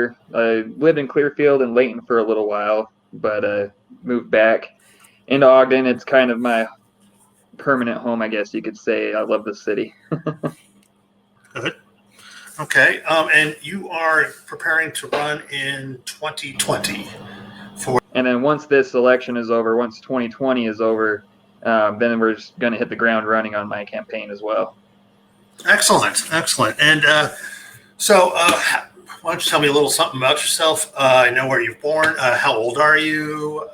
here. I lived in Clearfield and Layton for a little while, but moved back into Ogden. It's kind of my permanent home, I guess you could say. I love the city. Good. Okay. And you are preparing to run in 2020 for. And then once this election is over, once 2020 is over, then we're just going to hit the ground running on my campaign as well. Excellent. And so why don't you tell me a little something about yourself? I know where you're born. How old are you?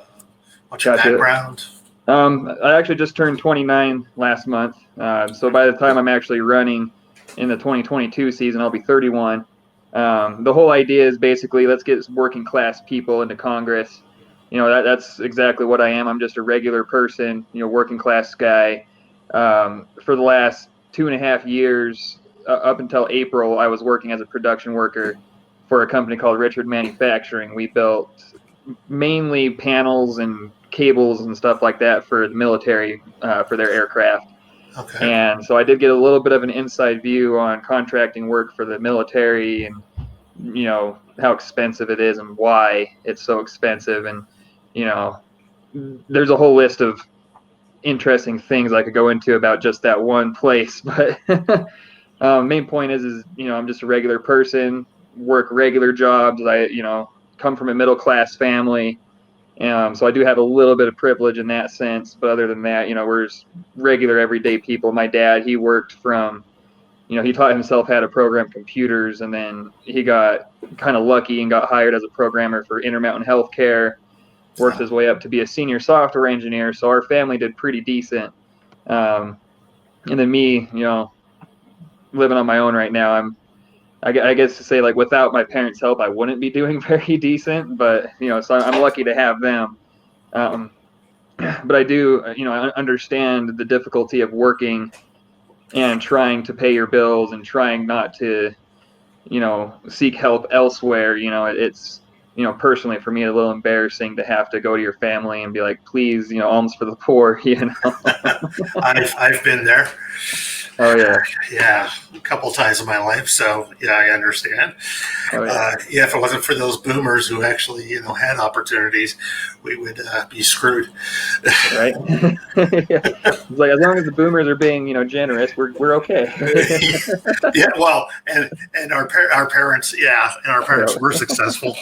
What's your background? I actually just turned 29 last month. So by the time I'm actually running in the 2022 season, I'll be 31. The whole idea is basically let's get working class people into Congress. That's exactly what I am. I'm just a regular person, working class guy. For the last 2.5 years, up until April, I was working as a production worker for a company called Richard Manufacturing. We built mainly panels and cables and stuff like that for the military, for their aircraft. Okay. And so I did get a little bit of an inside view on contracting work for the military and, how expensive it is and why it's so expensive. And, there's a whole list of interesting things I could go into about just that one place. But main point is, I'm just a regular person, work regular jobs. I, come from a middle-class family. So I do have a little bit of privilege in that sense. But other than that, we're just regular everyday people. My dad, he worked from, he taught himself how to program computers, and then he got kind of lucky and got hired as a programmer for Intermountain Healthcare, worked his way up to be a senior software engineer. So our family did pretty decent. And then me, living on my own right now, I guess to say, like, without my parents' help, I wouldn't be doing very decent, but, so I'm lucky to have them. But I do, I understand the difficulty of working and trying to pay your bills and trying not to, seek help elsewhere. It's, personally for me, a little embarrassing to have to go to your family and be like, please, alms for the poor, I've been there. Oh, yeah. Yeah, a couple times in my life. So, yeah, I understand. Oh, yeah. If it wasn't for those boomers who actually, had opportunities, we would be screwed. Right? Yeah. It's like, as long as the boomers are being, generous, we're okay. Yeah, well, and our parents, were successful.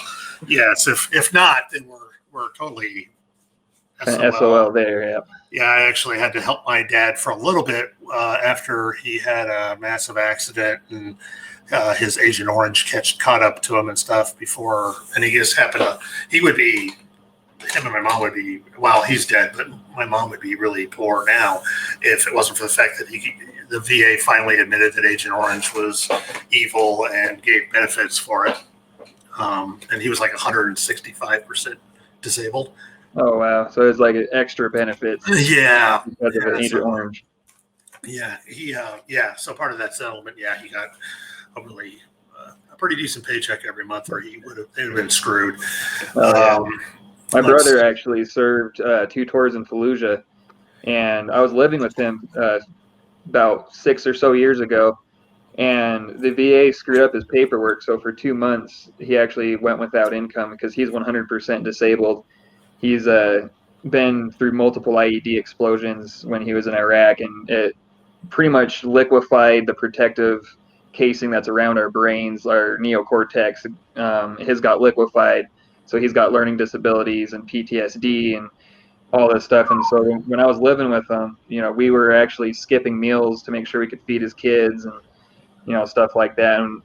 Yes, if not, then we're totally SOL there, yeah. Yeah, I actually had to help my dad for a little bit after he had a massive accident and his Agent Orange caught up to him and stuff before. And he just happened to, him and my mom would be, well, he's dead, but my mom would be really poor now if it wasn't for the fact that the VA finally admitted that Agent Orange was evil and gave benefits for it. And he was like 165% disabled. Oh, wow. So it's like extra benefits. Yeah. Because of Agent Orange. Yeah. So part of that settlement, he got a pretty decent paycheck every month, or he would have been screwed. My brother actually served 2 tours in Fallujah, and I was living with him about 6 or so years ago, and the VA screwed up his paperwork. So for 2 months, he actually went without income because he's 100% disabled. He's been through multiple IED explosions when he was in Iraq, and it pretty much liquefied the protective casing that's around our brains, our neocortex. His got liquefied, so he's got learning disabilities and PTSD and all this stuff. And so when I was living with him, we were actually skipping meals to make sure we could feed his kids and, stuff like that. And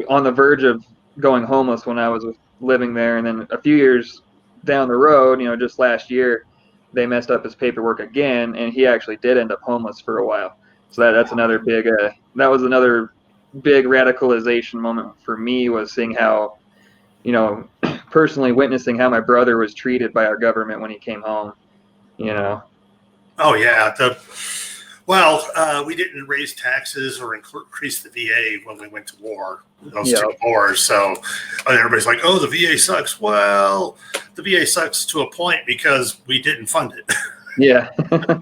on the verge of going homeless when I was living there. And then a few years down the road, just last year, they messed up his paperwork again, and he actually did end up homeless for a while. So that's another big, that was another big radicalization moment for me, was seeing how, personally witnessing how my brother was treated by our government when he came home, Oh, yeah. We didn't raise taxes or increase the VA when we went to war, those 2 wars. So everybody's like, oh, the VA sucks. Well, the VA sucks to a point because we didn't fund it. Yeah. I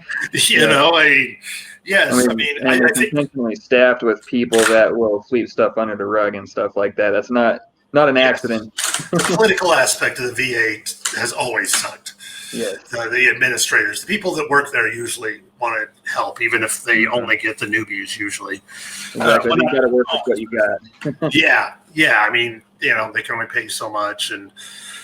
think intentionally staffed with people that will sweep stuff under the rug and stuff like that. That's not not an Yes. accident. The political aspect of the VA has always sucked. Yes. The administrators, the people that work there usually want to help, even if they only get the newbies usually. Exactly. You got to work with what you got. Yeah. I mean, they can only pay so much and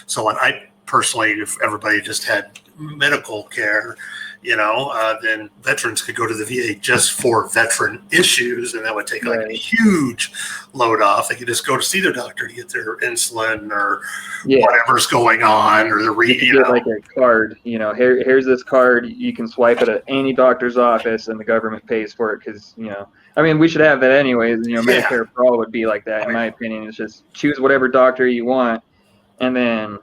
so on. I personally, if everybody just had medical care, then veterans could go to the VA just for veteran issues, and that would take like a huge load off. They could just go to see their doctor to get their insulin or whatever's going on, or get like a card. Here's this card. You can swipe it at any doctor's office, and the government pays for it because I mean, we should have that anyways. Medicare for all would be like that, in my opinion. It's just choose whatever doctor you want, and then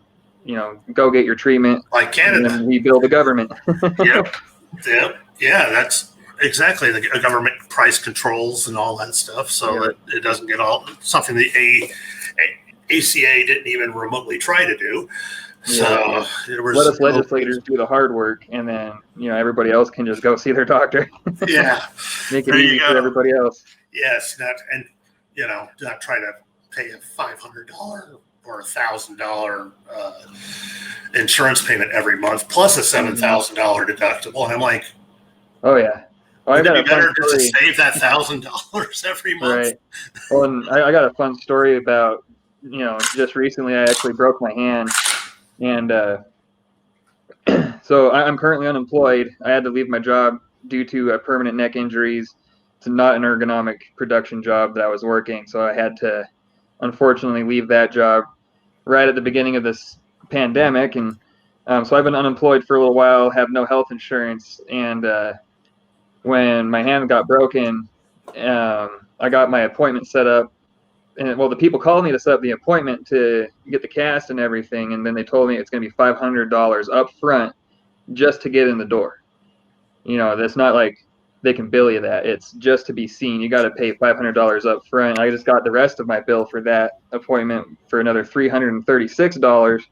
go get your treatment. Like Canada, and we bill the government. Yep. Yeah, that's exactly the government price controls and all that stuff. So that it doesn't get something the ACA didn't even remotely try to do. So let us legislators do the hard work, and then everybody else can just go see their doctor. Yeah, make it easy for everybody else. Yes, not try to pay a $500 or $1,000 insurance payment every month plus a $7,000 deductible, and I'm like, oh yeah. Would it be better just to save that $1,000 every month? Right. Well, and I got a fun story about just recently I actually broke my hand. And so I'm currently unemployed. I had to leave my job due to permanent neck injuries. It's not an ergonomic production job that I was working, so I had to unfortunately leave that job right at the beginning of this pandemic. And so I've been unemployed for a little while, have no health insurance. And when my hand got broken, I got my appointment set up. And the people called me to set up the appointment to get the cast and everything, and then they told me it's going to be $500 up front just to get in the door. That's not like they can bill you that. It's just to be seen. You got to pay $500 up front. I just got the rest of my bill for that appointment for another $336,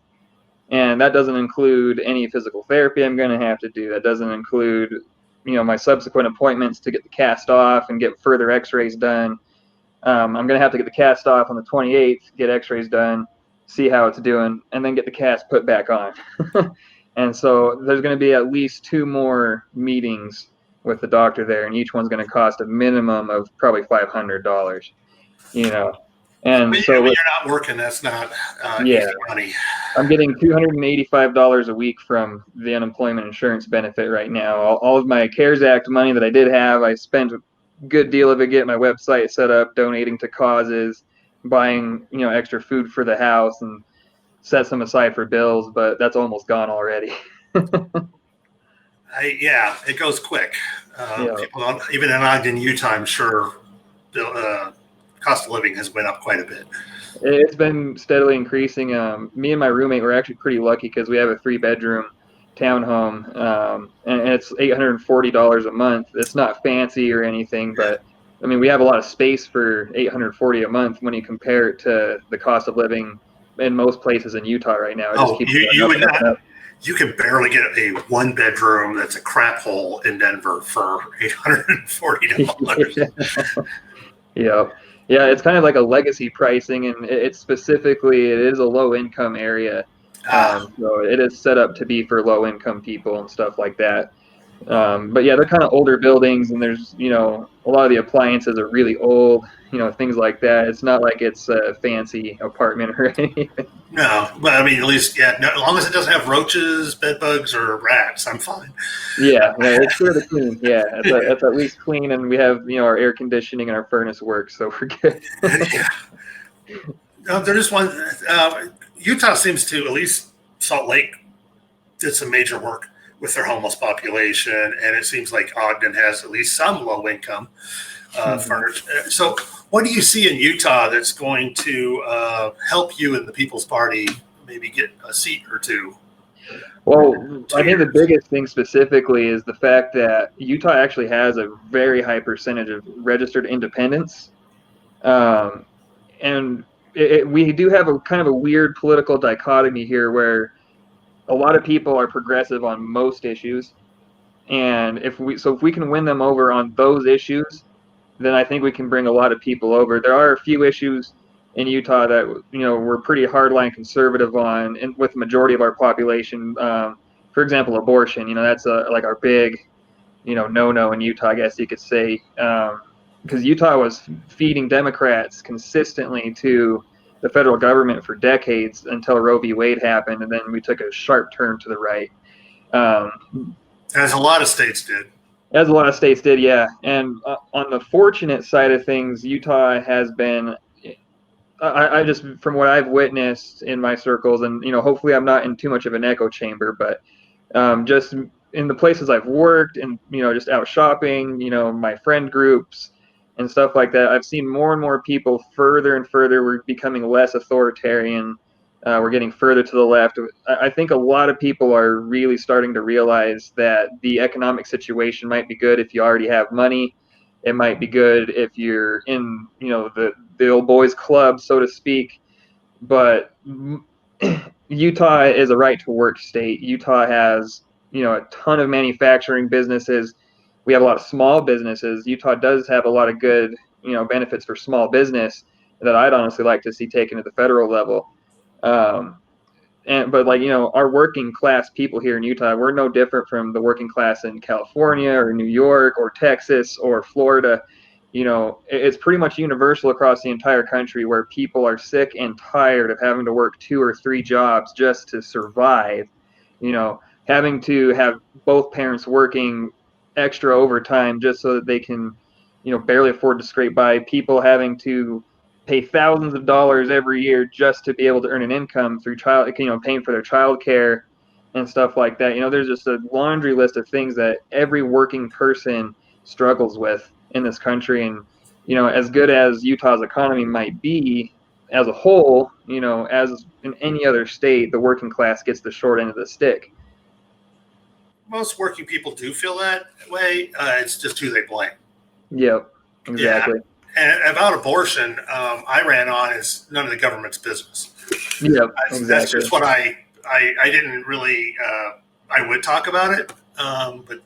and that doesn't include any physical therapy I'm going to have to do. That doesn't include, my subsequent appointments to get the cast off and get further x-rays done. I'm going to have to get the cast off on the 28th, get x-rays done, see how it's doing, and then get the cast put back on. And so there's going to be at least 2 more meetings with the doctor there, and each one's going to cost a minimum of probably $500, And but so when you're not working, that's not easy money. I'm getting $285 a week from the unemployment insurance benefit right now. All of my CARES Act money that I did have, I spent good deal of it getting my website set up, donating to causes, buying extra food for the house, and set some aside for bills, but that's almost gone already. It goes quick. People, even in Ogden, Utah, I'm sure cost of living has went up quite a bit. It's been steadily increasing. Me and my roommate were actually pretty lucky because we have a 3-bedroom townhome, and it's $840 a month. It's not fancy or anything, but I mean, we have a lot of space for $840 a month when you compare it to the cost of living in most places in Utah right now. You can barely get a 1-bedroom that's a crap hole in Denver for $840. Yeah, it's kind of like a legacy pricing, and it is a low income area. So it is set up to be for low income people and stuff like that. But yeah, they're kind of older buildings, and there's a lot of the appliances are really old, things like that. It's not like it's a fancy apartment or anything. No, but I mean, at least as long as it doesn't have roaches, bed bugs, or rats, I'm fine. Yeah, it's sure to clean. Yeah, it's at least clean, and we have our air conditioning and our furnace works, so we're good. There's one. Utah seems to, at least Salt Lake, did some major work with their homeless population, and it seems like Ogden has at least some low income furniture. So what do you see in Utah that's going to help you and the People's Party maybe get a seat or two? Well, I think the biggest thing specifically is the fact that Utah actually has a very high percentage of registered independents. And we do have a kind of a weird political dichotomy here where a lot of people are progressive on most issues. And if we can win them over on those issues, then I think we can bring a lot of people over. There are a few issues in Utah that, you know, we're pretty hardline conservative on, and with the majority of our population. For example, abortion. You know, that's like our big, you know, no in Utah, I guess you could say, because Utah was feeding Democrats consistently to the federal government for decades until Roe v. Wade happened, and then we took a sharp turn to the right. As a lot of states did. As a lot of states did, yeah. And on the fortunate side of things, Utah has been, I just, from what I've witnessed in my circles, and, you know, hopefully I'm not in too much of an echo chamber, but just in the places I've worked and, you know, just out shopping, you know, my friend groups and stuff like that, I've seen more and more people further and further. We're becoming less authoritarian. We're getting further to the left. I think a lot of people are really starting to realize that the economic situation might be good if you already have money. It might be good if you're in, you know, the old boys club, so to speak. But Utah is a right to work state. Utah has, you know, a ton of manufacturing businesses. We have a lot of small businesses. Utah does have a lot of good, you know, benefits for small business that I'd honestly like to see taken to the federal level. But like, you know, our working class people here in Utah, we're no different from the working class in California or New York or Texas or Florida. You know, it's pretty much universal across the entire country where people are sick and tired of having to work 2 or 3 jobs just to survive. You know, having to have both parents working extra overtime just so that they can, you know, barely afford to scrape by. People having to pay thousands of dollars every year just to be able to earn an income through paying for their child care and stuff like that. You know, there's just a laundry list of things that every working person struggles with in this country. And, you know, as good as Utah's economy might be as a whole, you know, as in any other state, the working class gets the short end of the stick. Most working people do feel that way. It's just who they blame. Yep, exactly. Yeah. And about abortion, I ran on as none of the government's business. Yep, exactly. That's just what I didn't really, I would talk about it, but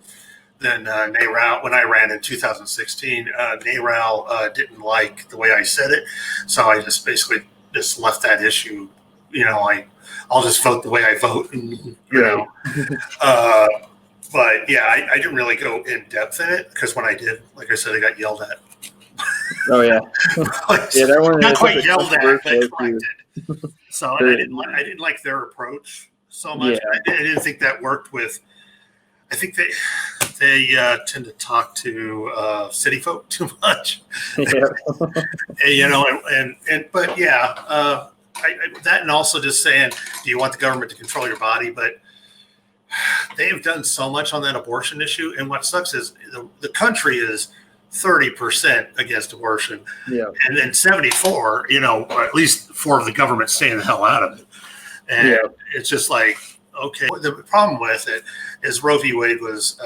then NARAL, when I ran in 2016, NARAL didn't like the way I said it. So I just basically just left that issue. You know, I'll just vote the way I vote, and, you know. But yeah, I didn't really go in depth in it because when I did, like I said, I got yelled at. Oh yeah, yeah, that one not quite yelled at, but corrected. So and I didn't like their approach so much. Yeah. I didn't think that worked with. I think they tend to talk to city folk too much. Yeah. You know, but yeah, that and also just saying, do you want the government to control your body? But they've done so much on that abortion issue, and what sucks is the country is 30% against abortion, yeah, and then 74. You know, or at least 4 of the government staying the hell out of it, and yeah. It's just like, okay. The problem with it is Roe v. Wade was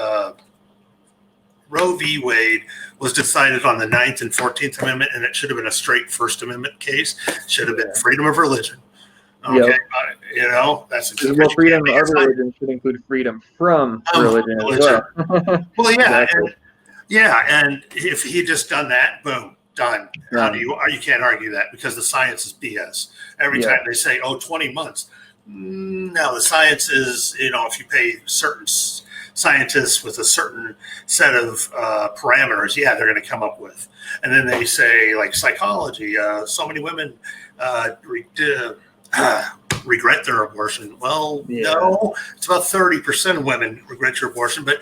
decided on the 9th and 14th Amendment, and it should have been a straight First Amendment case. Should have been freedom of religion. Okay, yep. You know, that's well, freedom of religion should include freedom from religion as well. Well, yeah, exactly. And if he had just done that, boom, done. How do you can't argue that because the science is BS. Every time they say, 20 months. No, the science is, you know, if you pay certain scientists with a certain set of parameters, they're going to come up with. And then they say, like psychology, so many women regret their abortion. Well, no, it's about 30% of women regret your abortion, but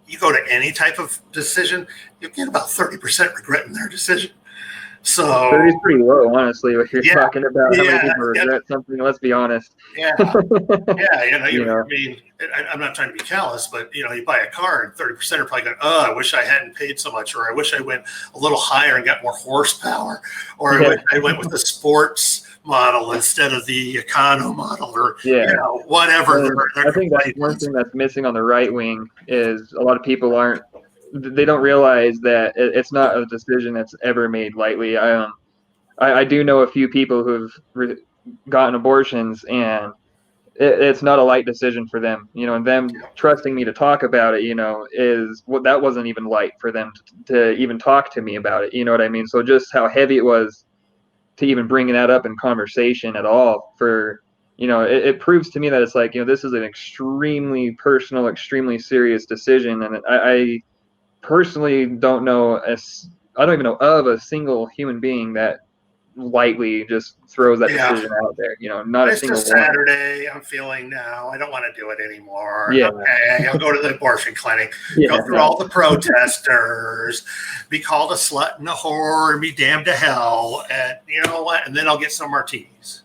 you go to any type of decision, you get about 30% regretting their decision. So 30 is pretty low, honestly. If you're talking about how many people regret something, let's be honest. Yeah, you know. I mean, I'm not trying to be callous, but you know, you buy a car and 30% are probably going, I wish I hadn't paid so much, or I wish I went a little higher and got more horsepower, or I went with the sports model instead of the econo model, or you know, whatever. I think that's one thing that's missing on the right wing is a lot of people they don't realize that it's not a decision that's ever made lightly. I do know a few people who've gotten abortions, and it's not a light decision for them, you know, and them trusting me to talk about it, you know, that wasn't even light for them to even talk to me about it. You know what I mean? So just how heavy it was to even bring that up in conversation at all. For it proves to me that it's like, this is an extremely personal, extremely serious decision, and I personally don't know I don't even know of a single human being that lightly just throws that decision out there. Not a It's single just one. Saturday. I'm feeling now. I don't want to do it anymore. Yeah. Okay, I'll go to the abortion clinic. Yeah, Go through all the protesters. Be called a slut and a whore, and be damned to hell. And you know what? And then I'll get some martinis.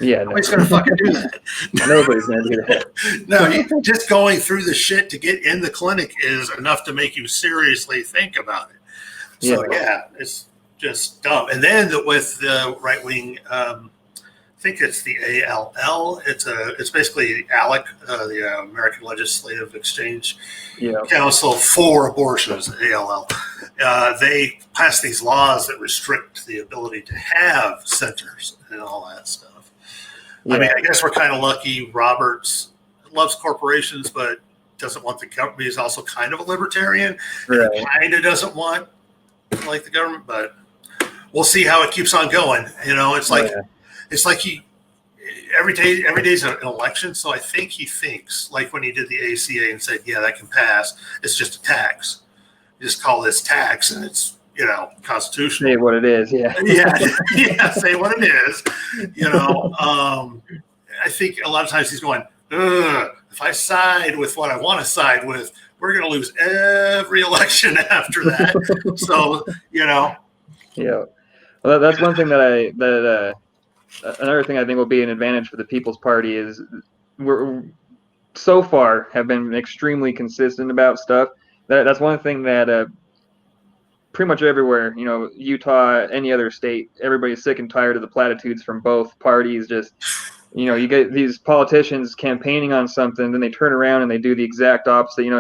Yeah, nobody's gonna fucking do that. Nobody's gonna do that. No, just going through the shit to get in the clinic is enough to make you seriously think about it. So yeah, it's just dumb. And then with the right wing, I think it's the ALL. It's basically ALEC, the American Legislative Exchange Council for Abortions. ALL. They pass these laws that restrict the ability to have centers and all that stuff. Yeah. I mean, I guess we're kind of lucky. Roberts loves corporations, but doesn't want the government. He's also kind of a libertarian. Right. And kind of doesn't want like the government, but we'll see how it keeps on going. It's like it's like every day's an election. So I think he thinks like when he did the ACA and said, yeah, that can pass. It's just a tax. You just call this tax, and it's constitutional. Say what it is. Yeah. Yeah. Say what it is. I think a lot of times he's going, if I side with what I want to side with, we're going to lose every election after that. So, Yeah. Well, that's one thing that another thing I think will be an advantage for the People's Party is we're so far have been extremely consistent about stuff. That's one thing that pretty much everywhere, Utah, any other state, everybody's sick and tired of the platitudes from both parties. Just, you get these politicians campaigning on something, then they turn around and they do the exact opposite.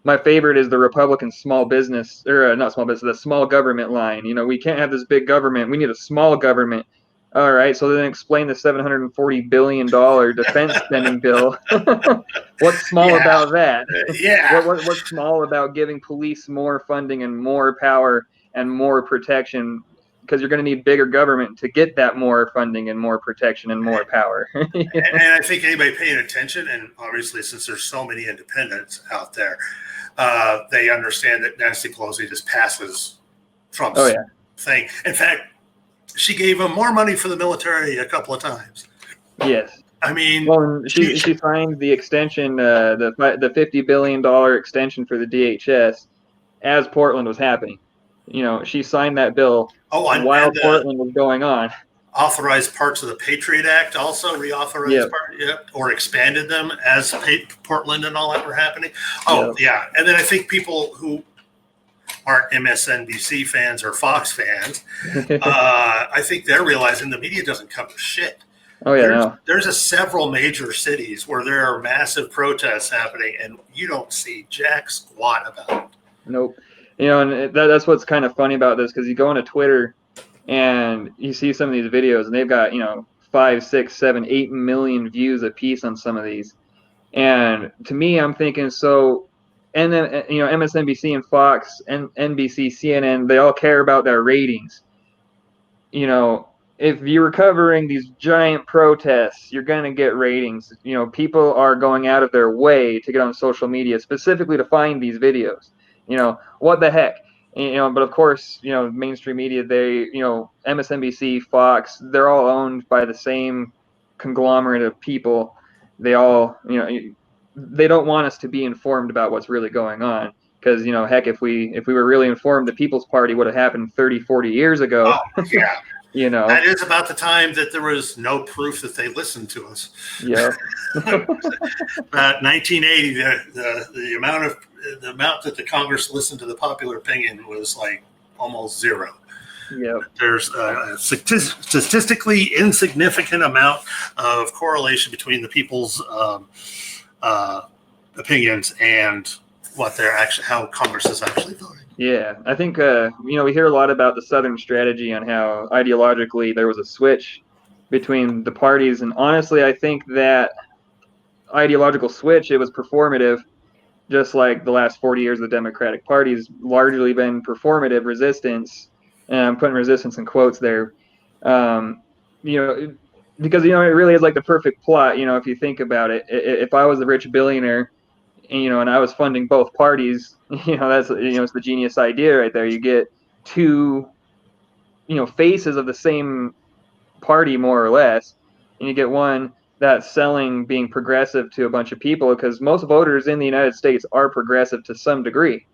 My favorite is the Republican small business, or not small business, the small government line. We can't have this big government. We need a small government. All right, so then explain the $740 billion defense spending bill. What's small about that? Yeah. What's small about giving police more funding and more power and more protection? Because you're going to need bigger government to get that more funding and more protection and more power. And I think anybody paying attention, and obviously since there's so many independents out there, they understand that Nancy Pelosi just passes Trump's thing. In fact, she gave him more money for the military a couple of times. Yes. I mean, well, she signed the extension, the $50 billion extension for the DHS as Portland was happening. She signed that bill while Portland was going on. Authorized parts of the Patriot Act, also reauthorized or expanded them as Portland and all that were happening. And then I think people who aren't MSNBC fans or Fox fans, I think they're realizing the media doesn't cover shit. There's several major cities where there are massive protests happening, and you don't see jack squat about it. Nope. And that's what's kind of funny about this, because you go onto Twitter and you see some of these videos, and they've got 5, 6, 7, 8 million views a piece on some of these. And to me, I'm thinking, so, and then MSNBC and Fox and NBC, CNN, they all care about their ratings. If you're covering these giant protests, you're going to get ratings. People are going out of their way to get on social media specifically to find these videos. What the heck? But of course, mainstream media, they, MSNBC, Fox, they're all owned by the same conglomerate of people. They all, they don't want us to be informed about what's really going on. Because, heck, if we were really informed, the People's Party would have happened 30, 40 years ago. Oh, yeah. That is about the time that there was no proof that they listened to us. Yeah. About 1980, the amount that the Congress listened to the popular opinion was like almost zero. Yeah. There's a statistically insignificant amount of correlation between the people's opinions and what they're actually, how Congress is actually voting. Yeah, I think, we hear a lot about the Southern strategy on how ideologically there was a switch between the parties. And honestly, I think that ideological switch, it was performative, just like the last 40 years of the Democratic Party has largely been performative resistance. And I'm putting resistance in quotes there. You know, because, you know, it really is like the perfect plot. You know, if you think about it, if I was a rich billionaire, and, you know, and I was funding both parties, you know, that's, you know, it's the genius idea right there. You get two, you know, faces of the same party more or less, and you get one that's selling being progressive to a bunch of people, because most voters in the United States are progressive to some degree.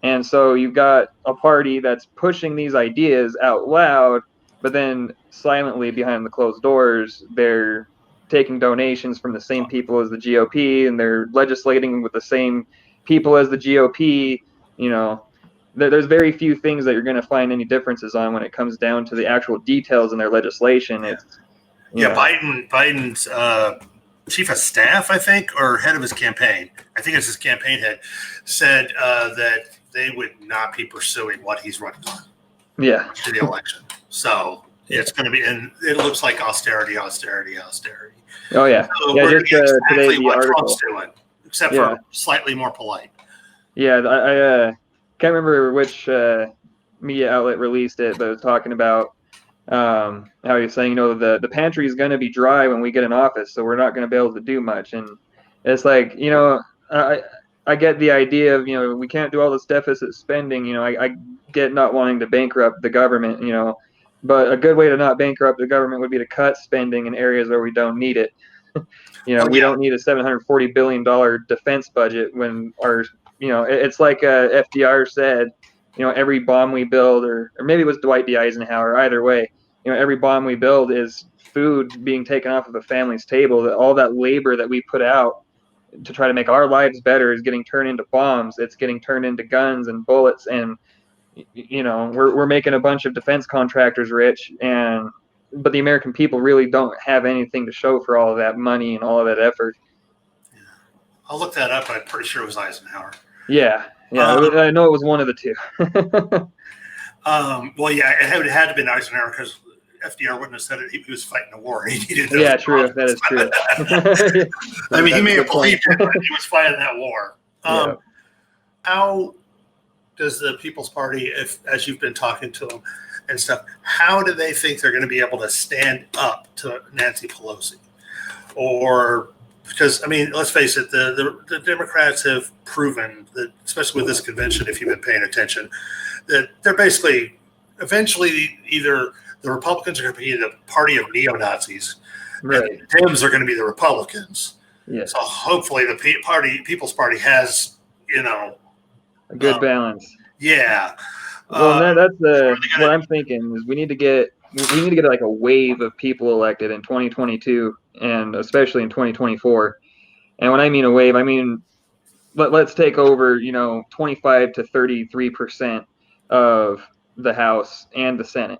And so you've got a party that's pushing these ideas out loud, but then silently behind the closed doors, they're taking donations from the same people as the GOP, and they're legislating with the same people as the GOP. You know, there's very few things that you're going to find any differences on when it comes down to the actual details in their legislation. Yeah. It's, you know, Biden's chief of staff, I think, or head of his campaign, I think it's his campaign head, said that they would not be pursuing what he's running on to the election. So it's going to be, and it looks like austerity. Oh yeah. So Yeah, we're just exactly today the what article. Trump's doing, except for slightly more polite. Yeah, I can't remember which media outlet released it, but it was talking about how he's saying, you know, the pantry is going to be dry when we get in office, so we're not going to be able to do much. And it's like, you know, I get the idea of, you know, we can't do all this deficit spending. You know, I get not wanting to bankrupt the government, you know, but a good way to not bankrupt the government would be to cut spending in areas where we don't need it. You know, we don't need a $740 billion defense budget when our, you know, it's like FDR said, you know, every bomb we build, or maybe it was Dwight D. Eisenhower, either way, you know, every bomb we build is food being taken off of a family's table. That all that labor that we put out to try to make our lives better is getting turned into bombs. It's getting turned into guns and bullets. And, you know, we're making a bunch of defense contractors rich, but the American people really don't have anything to show for all of that money and all of that effort. Yeah. I'll look that up. I'm pretty sure it was Eisenhower. Yeah. I know it was one of the two. Well, yeah, it had to have been Eisenhower, because FDR wouldn't have said it. He was fighting a war. He needed those. Yeah, true. That is true. I mean, he may have believed it, but he was fighting that war. How does the People's Party, if, as you've been talking to them and stuff, how do they think they're going to be able to stand up to Nancy Pelosi? Or, because, I mean, let's face it, the Democrats have proven that, especially with this convention, if you've been paying attention, that they're basically, eventually, either the Republicans are going to be the party of neo-Nazis, right, and the Dems are going to be the Republicans. Yes. So hopefully the People's Party has, you know, a good balance. Yeah. Well, that's what I'm thinking is we need to get like a wave of people elected in 2022, and especially in 2024. And when I mean a wave, I mean let's take over, you know, 25 to 33% of the House and the Senate.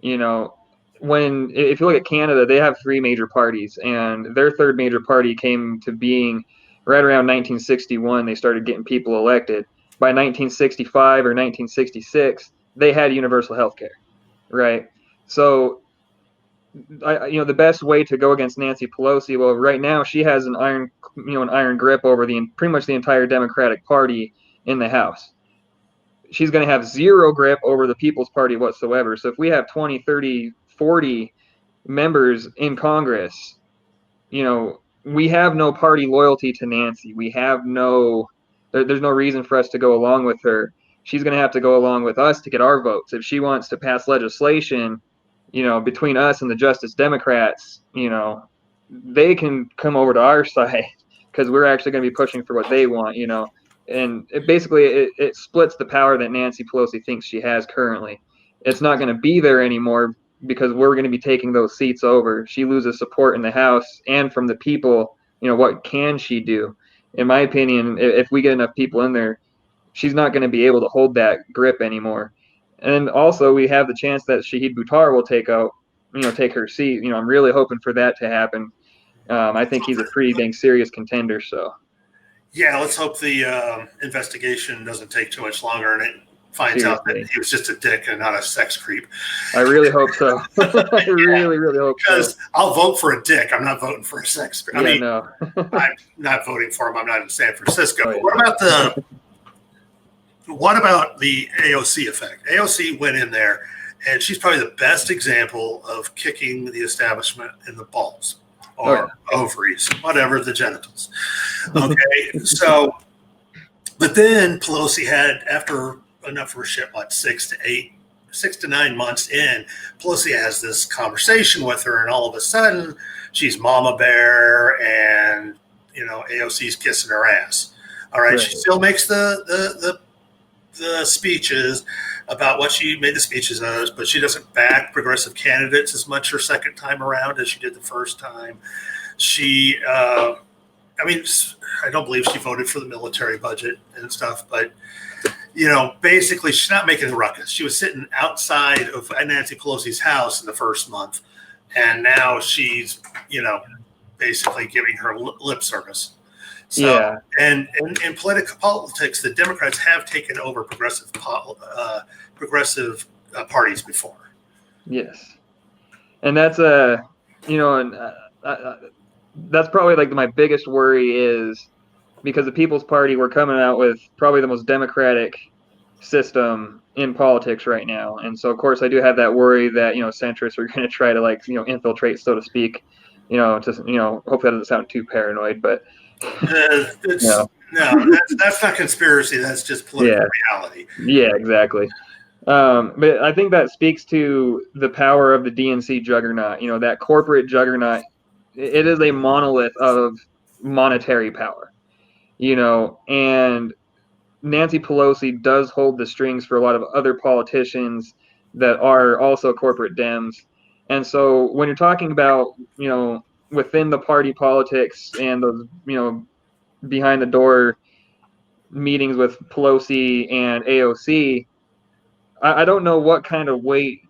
You know, if you look at Canada, they have three major parties, and their third major party came to being right around 1961. They started getting people elected. By 1965 or 1966, they had universal health care, right? So, you know, the best way to go against Nancy Pelosi, well, right now she has an iron grip over pretty much the entire Democratic Party in the House. She's going to have zero grip over the People's Party whatsoever. So if we have 20, 30, 40 members in Congress, you know, we have no party loyalty to Nancy. There's no reason for us to go along with her. She's going to have to go along with us to get our votes. If she wants to pass legislation, you know, between us and the Justice Democrats, you know, they can come over to our side, because we're actually going to be pushing for what they want, you know. And it splits the power that Nancy Pelosi thinks she has currently. It's not going to be there anymore, because we're going to be taking those seats over. She loses support in the House and from the people. You know, what can she do? In my opinion, if we get enough people in there, she's not going to be able to hold that grip anymore. And also, we have the chance that Shahid Buttar will take her seat. You know, I'm really hoping for that to happen. I think he's a pretty dang serious contender. So, yeah, let's hope the investigation doesn't take too much longer and it finds out that he was just a dick and not a sex creep. I really hope so. I really hope so. Because I'll vote for a dick. I'm not voting for a sex creep. Yeah, no. I'm not voting for him. I'm not in San Francisco. Oh, yeah. What about the AOC effect? AOC went in there And she's probably the best example of kicking the establishment in the balls or ovaries, whatever, the genitals. Okay, so, but then Pelosi had, after enough of her shit, what, 6 to 9 months in, Pelosi has this conversation with her, and all of a sudden she's mama bear, and AOC's kissing her ass. All right, she still makes the speeches about what she made the speeches of, but she doesn't back progressive candidates as much her second time around as she did the first time. She, I don't believe she voted for the military budget and stuff, but basically she's not making the ruckus. She was sitting outside of Nancy Pelosi's house in the first month, and now she's, basically giving her lip service. So, and in political politics, the Democrats have taken over progressive parties before. Yes, and that's that's probably like my biggest worry is because the People's Party, we're coming out with probably the most democratic system in politics right now, and so of course I do have that worry that centrists are going to try to infiltrate, so to speak. Hopefully that doesn't sound too paranoid, but no, that's not conspiracy. That's just political reality. Yeah, exactly. But I think that speaks to the power of the DNC juggernaut. That corporate juggernaut. It is a monolith of monetary power. And Nancy Pelosi does hold the strings for a lot of other politicians that are also corporate Dems. And so when you're talking about, within the party politics and those, behind the door meetings with Pelosi and AOC, I don't know what kind of weight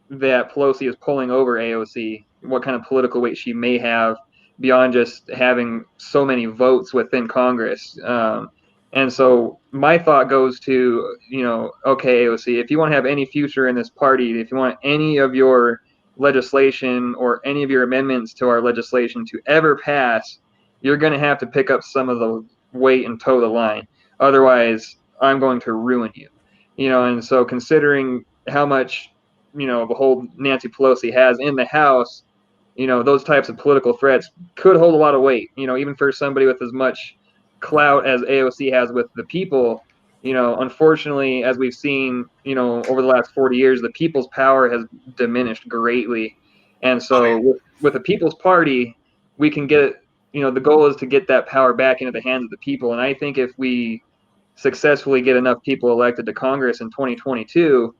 that Pelosi is pulling over AOC, what kind of political weight she may have beyond just having so many votes within Congress. And so my thought goes to, okay, AOC, if you want to have any future in this party, if you want any of your legislation or any of your amendments to our legislation to ever pass, you're going to have to pick up some of the weight and toe the line. Otherwise, I'm going to ruin you. And so considering how much, of a hold Nancy Pelosi has in the House, those types of political threats could hold a lot of weight, even for somebody with as much clout as AOC has with the people. Unfortunately, as we've seen, over the last 40 years, the people's power has diminished greatly. And so with the People's Party, we can get, the goal is to get that power back into the hands of the people. And I think if we successfully get enough people elected to Congress in 2022,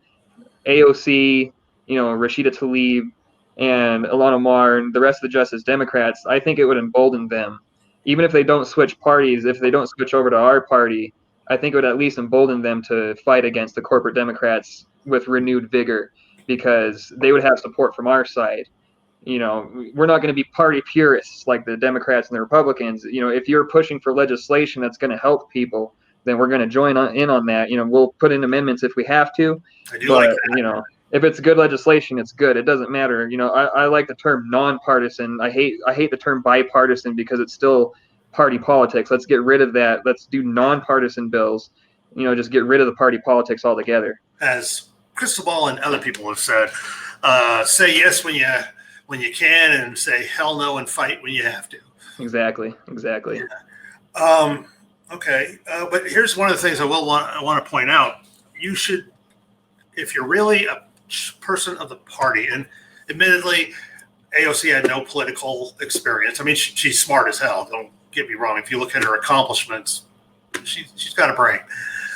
AOC, Rashida Tlaib, and Ilhan Omar, and the rest of the Justice Democrats, I think it would embolden them. Even if they don't switch parties, if they don't switch over to our party, I think it would at least embolden them to fight against the corporate Democrats with renewed vigor, because they would have support from our side. We're not going to be party purists like the Democrats and the Republicans. If you're pushing for legislation that's going to help people, then we're going to join in on that. We'll put in amendments if we have to. I do like that. If it's good legislation, it's good. It doesn't matter. I like the term nonpartisan. I hate the term bipartisan because it's still party politics. Let's get rid of that. Let's do nonpartisan bills. Just get rid of the party politics altogether. As Cristobal and other people have said, say yes when you can, and say hell no and fight when you have to. Exactly. Yeah. Okay, but here's one of the things I want to point out. You should, if you're really a person of the party, and admittedly, AOC had no political experience. I mean, she's smart as hell. Don't get me wrong. If you look at her accomplishments, she's got a brain.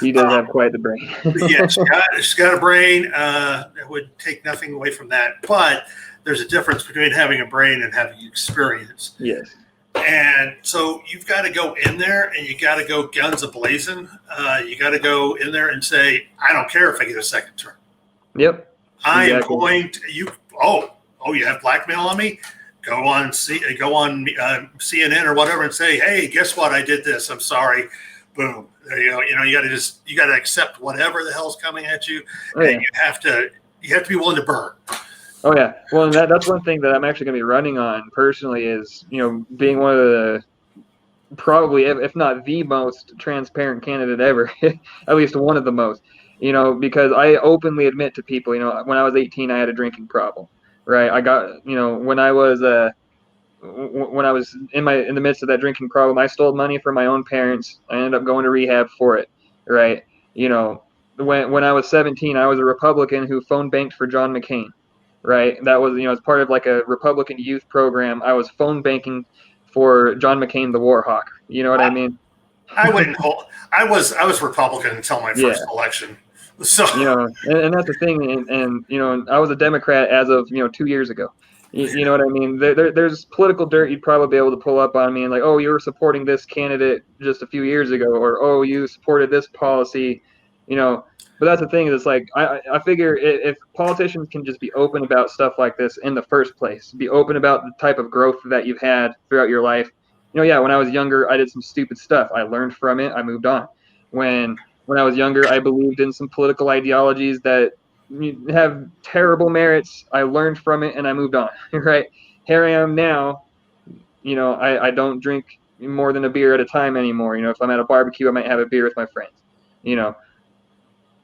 She does have quite the brain. Yeah, she's got a brain. It would take nothing away from that. But there's a difference between having a brain and having experience. Yes. And so you've got to go in there and you got to go guns a-blazing. You got to go in there and say, I don't care if I get a second term. Yep. I am going to you. Oh, you have blackmail on me? Go on CNN or whatever and say, hey, guess what? I did this. I'm sorry. Boom. There you go. You got to accept whatever the hell's coming at you. And you have to be willing to burn. Oh yeah, well, and that's one thing that I'm actually going to be running on personally is, being one of the probably, if not the most transparent candidate ever, at least one of the most. because I openly admit to people, when I was 18, I had a drinking problem, right? I got, when I was in the midst of that drinking problem, I stole money from my own parents. I ended up going to rehab for it, right? When I was 17, I was a Republican who phone banked for John McCain, right? That was, as part of like a Republican youth program. I was phone banking for John McCain, the war hawk. You know what I mean? I wouldn't hold. I was Republican until my Yeah. first election. So and that's the thing, and I was a Democrat as of 2 years ago. You know what I mean? There's political dirt you'd probably be able to pull up on me and like, oh, you were supporting this candidate just a few years ago, or oh, you supported this policy, you know. But that's the thing is, it's like I figure if politicians can just be open about stuff like this in the first place, be open about the type of growth that you've had throughout your life. Yeah, when I was younger, I did some stupid stuff. I learned from it. I moved on. When I was younger, I believed in some political ideologies that have terrible merits. I learned from it and I moved on. Right here I am now. I don't drink more than a beer at a time anymore. If I'm at a barbecue, I might have a beer with my friends.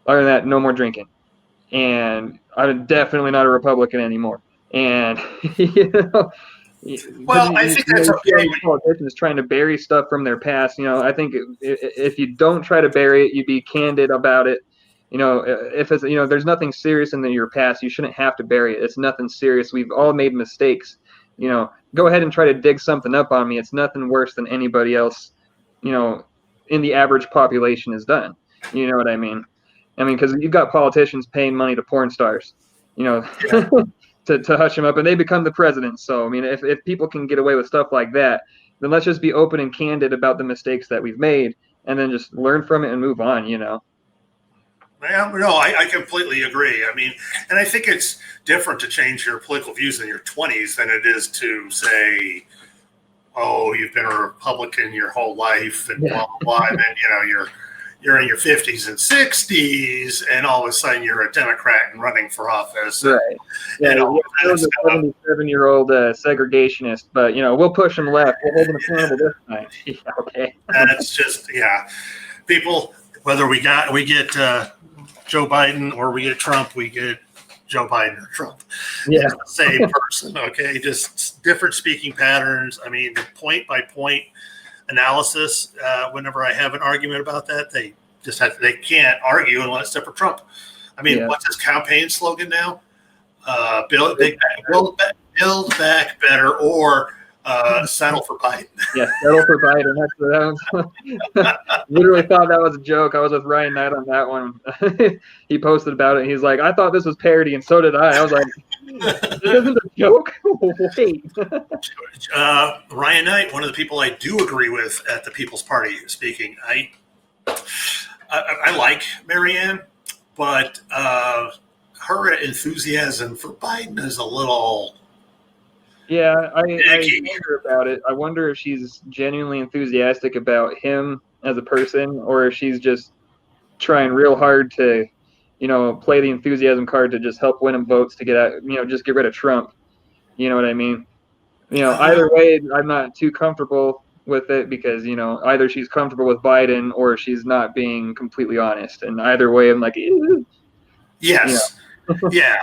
Other than that, no more drinking. And I'm definitely not a Republican anymore. And well, I think that's okay. Politicians trying to bury stuff from their past. I think if you don't try to bury it, you be candid about it. If it's there's nothing serious in your past, you shouldn't have to bury it. It's nothing serious. We've all made mistakes. Go ahead and try to dig something up on me. It's nothing worse than anybody else. In the average population has done. You know what I mean? Because you've got politicians paying money to porn stars. Yeah. to hush them up, and they become the president. So, if people can get away with stuff like that, then let's just be open and candid about the mistakes that we've made, and then just learn from it and move on. Yeah, no, I completely agree. And I think it's different to change your political views in your 20s than it is to say, oh, you've been a Republican your whole life and blah, blah, blah. And then, you're in your 50s and 60s, and all of a sudden you're a Democrat and running for office. Right. Yeah, I was a 77-year-old segregationist, but, we'll push him left. We'll hold him accountable this time. Yeah, okay. That's just, people, whether we get Joe Biden or we get Trump, we get Joe Biden or Trump. Yeah. It's the same person, okay? Just different speaking patterns. The point-by-point analysis, whenever I have an argument about that, they can't argue unless they're for Trump. What's his campaign slogan now? Build back better, or settle for Biden. Yeah, settle for Biden. Literally thought that was a joke. I was with Ryan Knight on that one. He posted about it. He's like, I thought this was parody, and so did I. I was like, this isn't a joke? Wait. Ryan Knight, one of the people I do agree with at the People's Party speaking. I like Marianne, but her enthusiasm for Biden is a little... Yeah, I wonder about it. I wonder if she's genuinely enthusiastic about him as a person, or if she's just trying real hard to, play the enthusiasm card to just help win him votes to get out, just get rid of Trump. You know what I mean? Either way, I'm not too comfortable with it because, either she's comfortable with Biden or she's not being completely honest. And either way, I'm like, ew. Yes. Yeah.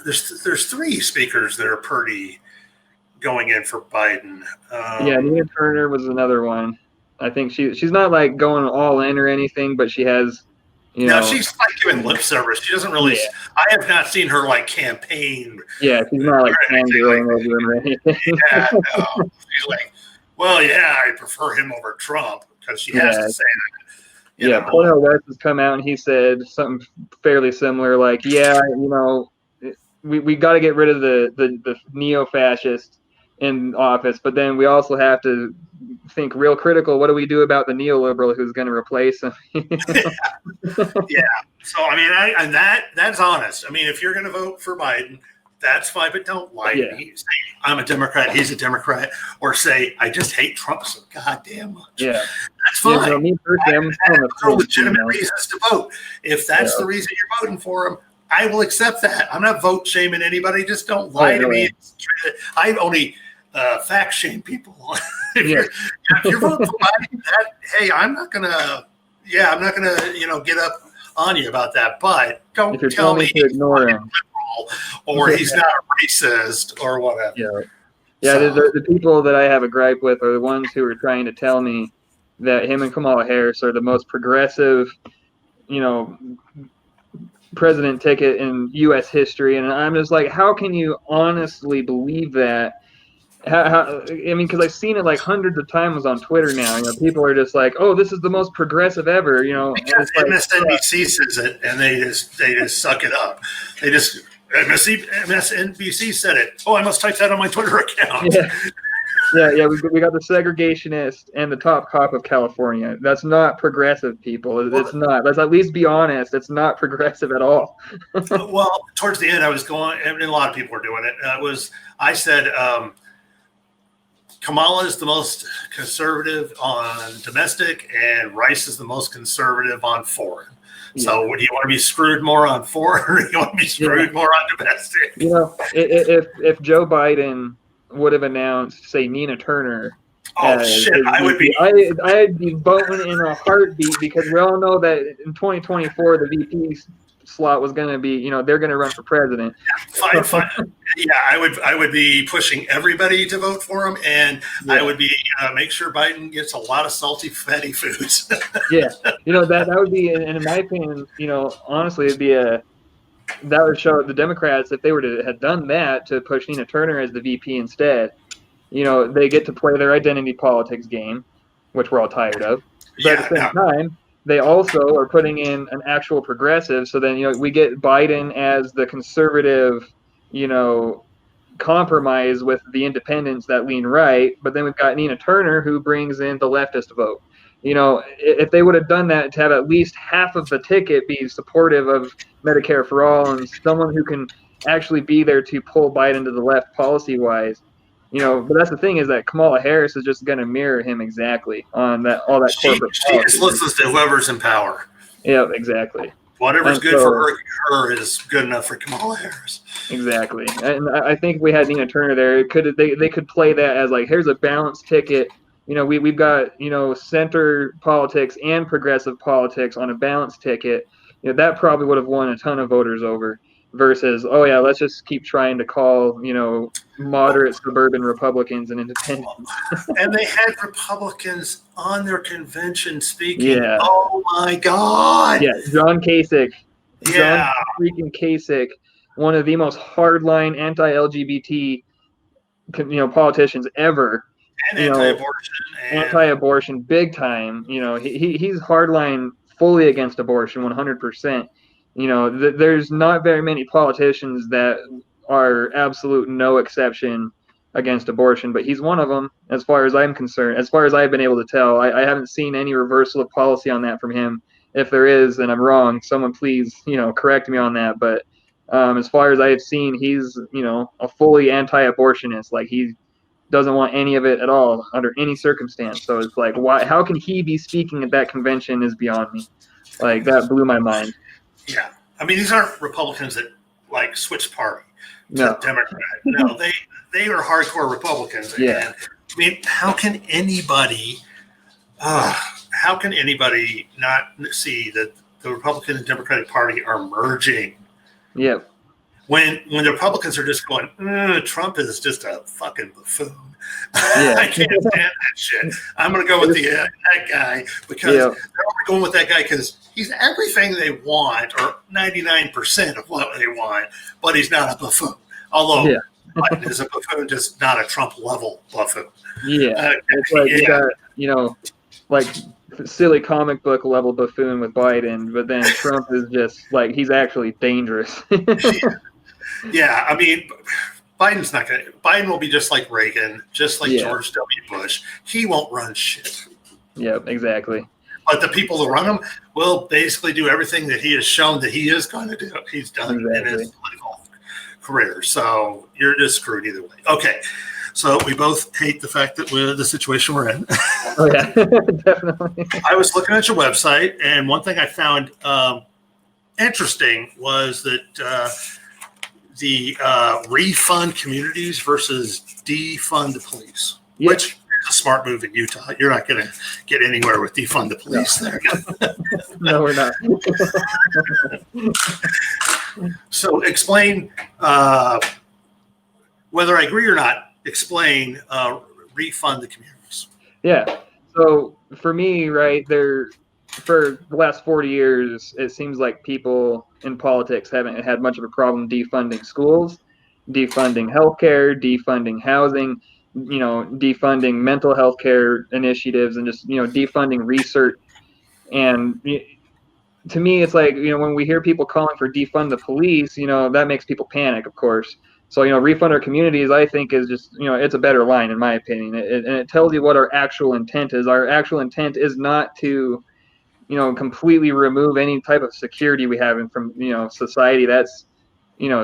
There's three speakers that are pretty going in for Biden. Nina Turner was another one. I think she's not like going all in or anything, but she has, No, she's like giving lip service. She doesn't really. Yeah. I have not seen her like campaign. Yeah, she's not like fangirling over him or anything. Yeah, no. She's like, well, yeah, I prefer him over Trump because she has to say that. Cornel West has come out and he said something fairly similar, like, we got to get rid of the neo-fascist in office, but then we also have to think real critical. What do we do about the neoliberal who's going to replace him? Yeah. So and that's honest. If you're going to vote for Biden, that's fine, but don't lie to me. Say, I'm a Democrat, he's a Democrat, or say, I just hate Trump so goddamn much. Yeah. That's fine. Me personally, those are legitimate reasons to vote. If that's the reason you're voting for him, I will accept that. I'm not vote shaming anybody. Just don't lie to me. I only fact shame people. If you're voting for Biden, hey, I'm not gonna get up on you about that, but don't if you're tell telling me me to he's ignore him, liberal or he's not racist or whatever. Yeah, So, the people that I have a gripe with are the ones who are trying to tell me that him and Kamala Harris are the most progressive, president ticket in U.S. history, and I'm just like, how can you honestly believe that? I mean, because I've seen it like hundreds of times on Twitter now. People are just like, "Oh, this is the most progressive ever." And because it's like, MSNBC says it, and they just suck it up. They just MSNBC said it. Oh, I must type that on my Twitter account. Yeah. We got the segregationist and the top cop of California. That's not progressive, people. It's not. Let's at least be honest. It's not progressive at all. Well, towards the end, I was going, and a lot of people were doing it. I said, Kamala is the most conservative on domestic, and Rice is the most conservative on foreign. Yeah. So, do you want to be screwed more on foreign, or do you want to be screwed more on domestic? If Joe Biden would have announced, say, Nina Turner. Shit! I'd be voting in a heartbeat, because we all know that in 2024 the VP slot was going to be, they're going to run for president. Fine. Yeah, I would be pushing everybody to vote for him, and I would be make sure Biden gets a lot of salty, fatty foods. That would be, in my opinion, honestly, it'd be that would show the Democrats, if they were to have done that, to push Nina Turner as the VP instead. They get to play their identity politics game, which we're all tired of. But at the same time, they also are putting in an actual progressive. So then, we get Biden as the conservative, compromise with the independents that lean right. But then we've got Nina Turner, who brings in the leftist vote. If they would have done that, to have at least half of the ticket be supportive of Medicare for all, and someone who can actually be there to pull Biden to the left policy-wise. But that's the thing, is that Kamala Harris is just going to mirror him exactly on all that corporate policy. She just listens to whoever's in power. Yeah, exactly. Whatever's good for her is good enough for Kamala Harris. Exactly. And I think if we had Nina Turner there, they could play that as like, here's a balanced ticket. We've got, center politics and progressive politics on a balanced ticket. That probably would have won a ton of voters over, versus, oh yeah, let's just keep trying to call, moderate suburban Republicans and independents. And they had Republicans on their convention speaking. Yeah. Oh my God. Yeah, John Kasich. Yeah. John freaking Kasich, one of the most hardline anti-LGBT, politicians ever. And anti-abortion. Anti-abortion, big time. He's hardline, fully against abortion, 100%. There's not very many politicians that are absolute no exception against abortion, but he's one of them, as far as I'm concerned. As far as I've been able to tell, I haven't seen any reversal of policy on that from him. If there is, then I'm wrong. Someone please, correct me on that. But as far as I have seen, he's, a fully anti-abortionist. Like, he doesn't want any of it at all under any circumstance. So it's like, why? How can he be speaking at that convention is beyond me. Like, that blew my mind. Yeah, I mean, these aren't Republicans that like switch party to Democrat. No, they are hardcore Republicans. Yeah. And, I mean, how can anybody not see that the Republican and Democratic Party are merging? Yep. When the Republicans are just going, Trump is just a fucking buffoon. Yeah. I can't stand that shit. I'm going to go with that guy, because they're only going with that guy because he's everything they want, or 99% of what they want, but he's not a buffoon. Although Biden is a buffoon, just not a Trump-level buffoon. Yeah. It's like you got, like silly comic book level buffoon with Biden, but then Trump is just like, he's actually dangerous. Yeah, I mean, Biden's not going to. Biden will be just like Reagan, just like George W. Bush. He won't run shit. Yep, exactly. But the people that run him will basically do everything that he has shown that he is going to do. He's done in his political career. So you're just screwed either way. Okay, so we both hate the fact that we're the situation we're in. Oh yeah, definitely. I was looking at your website, and one thing I found interesting was that the refund communities versus defund the police, which is a smart move in Utah. You're not going to get anywhere with defund the police there. No, we're not. So explain, whether I agree or not, explain refund the communities. Yeah. So for me, right there, for the last 40 years, it seems like people in politics haven't had much of a problem defunding schools, defunding healthcare, defunding housing, defunding mental health care initiatives, and just, defunding research. And to me, it's like, when we hear people calling for defund the police, that makes people panic, of course. So, refund our communities, I think, is just, it's a better line, in my opinion. And it tells you what our actual intent is. Our actual intent is not to, completely remove any type of security we have from, society. That's,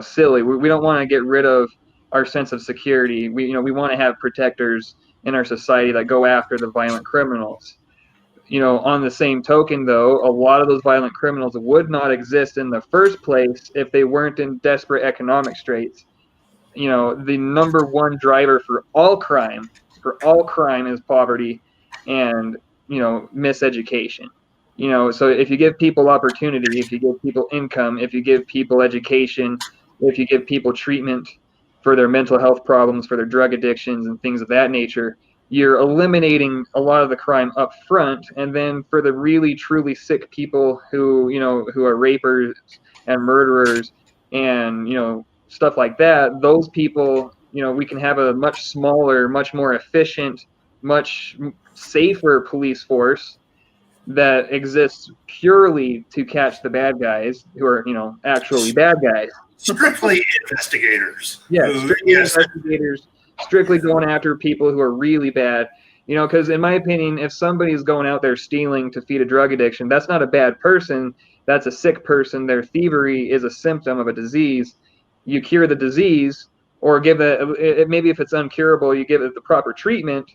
silly. We don't want to get rid of our sense of security. We want to have protectors in our society that go after the violent criminals. On the same token, though, a lot of those violent criminals would not exist in the first place if they weren't in desperate economic straits. The number one driver for all crime is poverty and, miseducation. So if you give people opportunity, if you give people income, if you give people education, if you give people treatment for their mental health problems, for their drug addictions and things of that nature, you're eliminating a lot of the crime up front. And then for the really truly sick people who are rapers and murderers and, stuff like that, those people, we can have a much smaller, much more efficient, much safer police force that exists purely to catch the bad guys who are, actually bad guys. Strictly investigators. Yeah, strictly investigators, strictly going after people who are really bad. Because in my opinion, if somebody's going out there stealing to feed a drug addiction, that's not a bad person. That's a sick person. Their thievery is a symptom of a disease. You cure the disease, or give it, maybe if it's uncurable, you give it the proper treatment,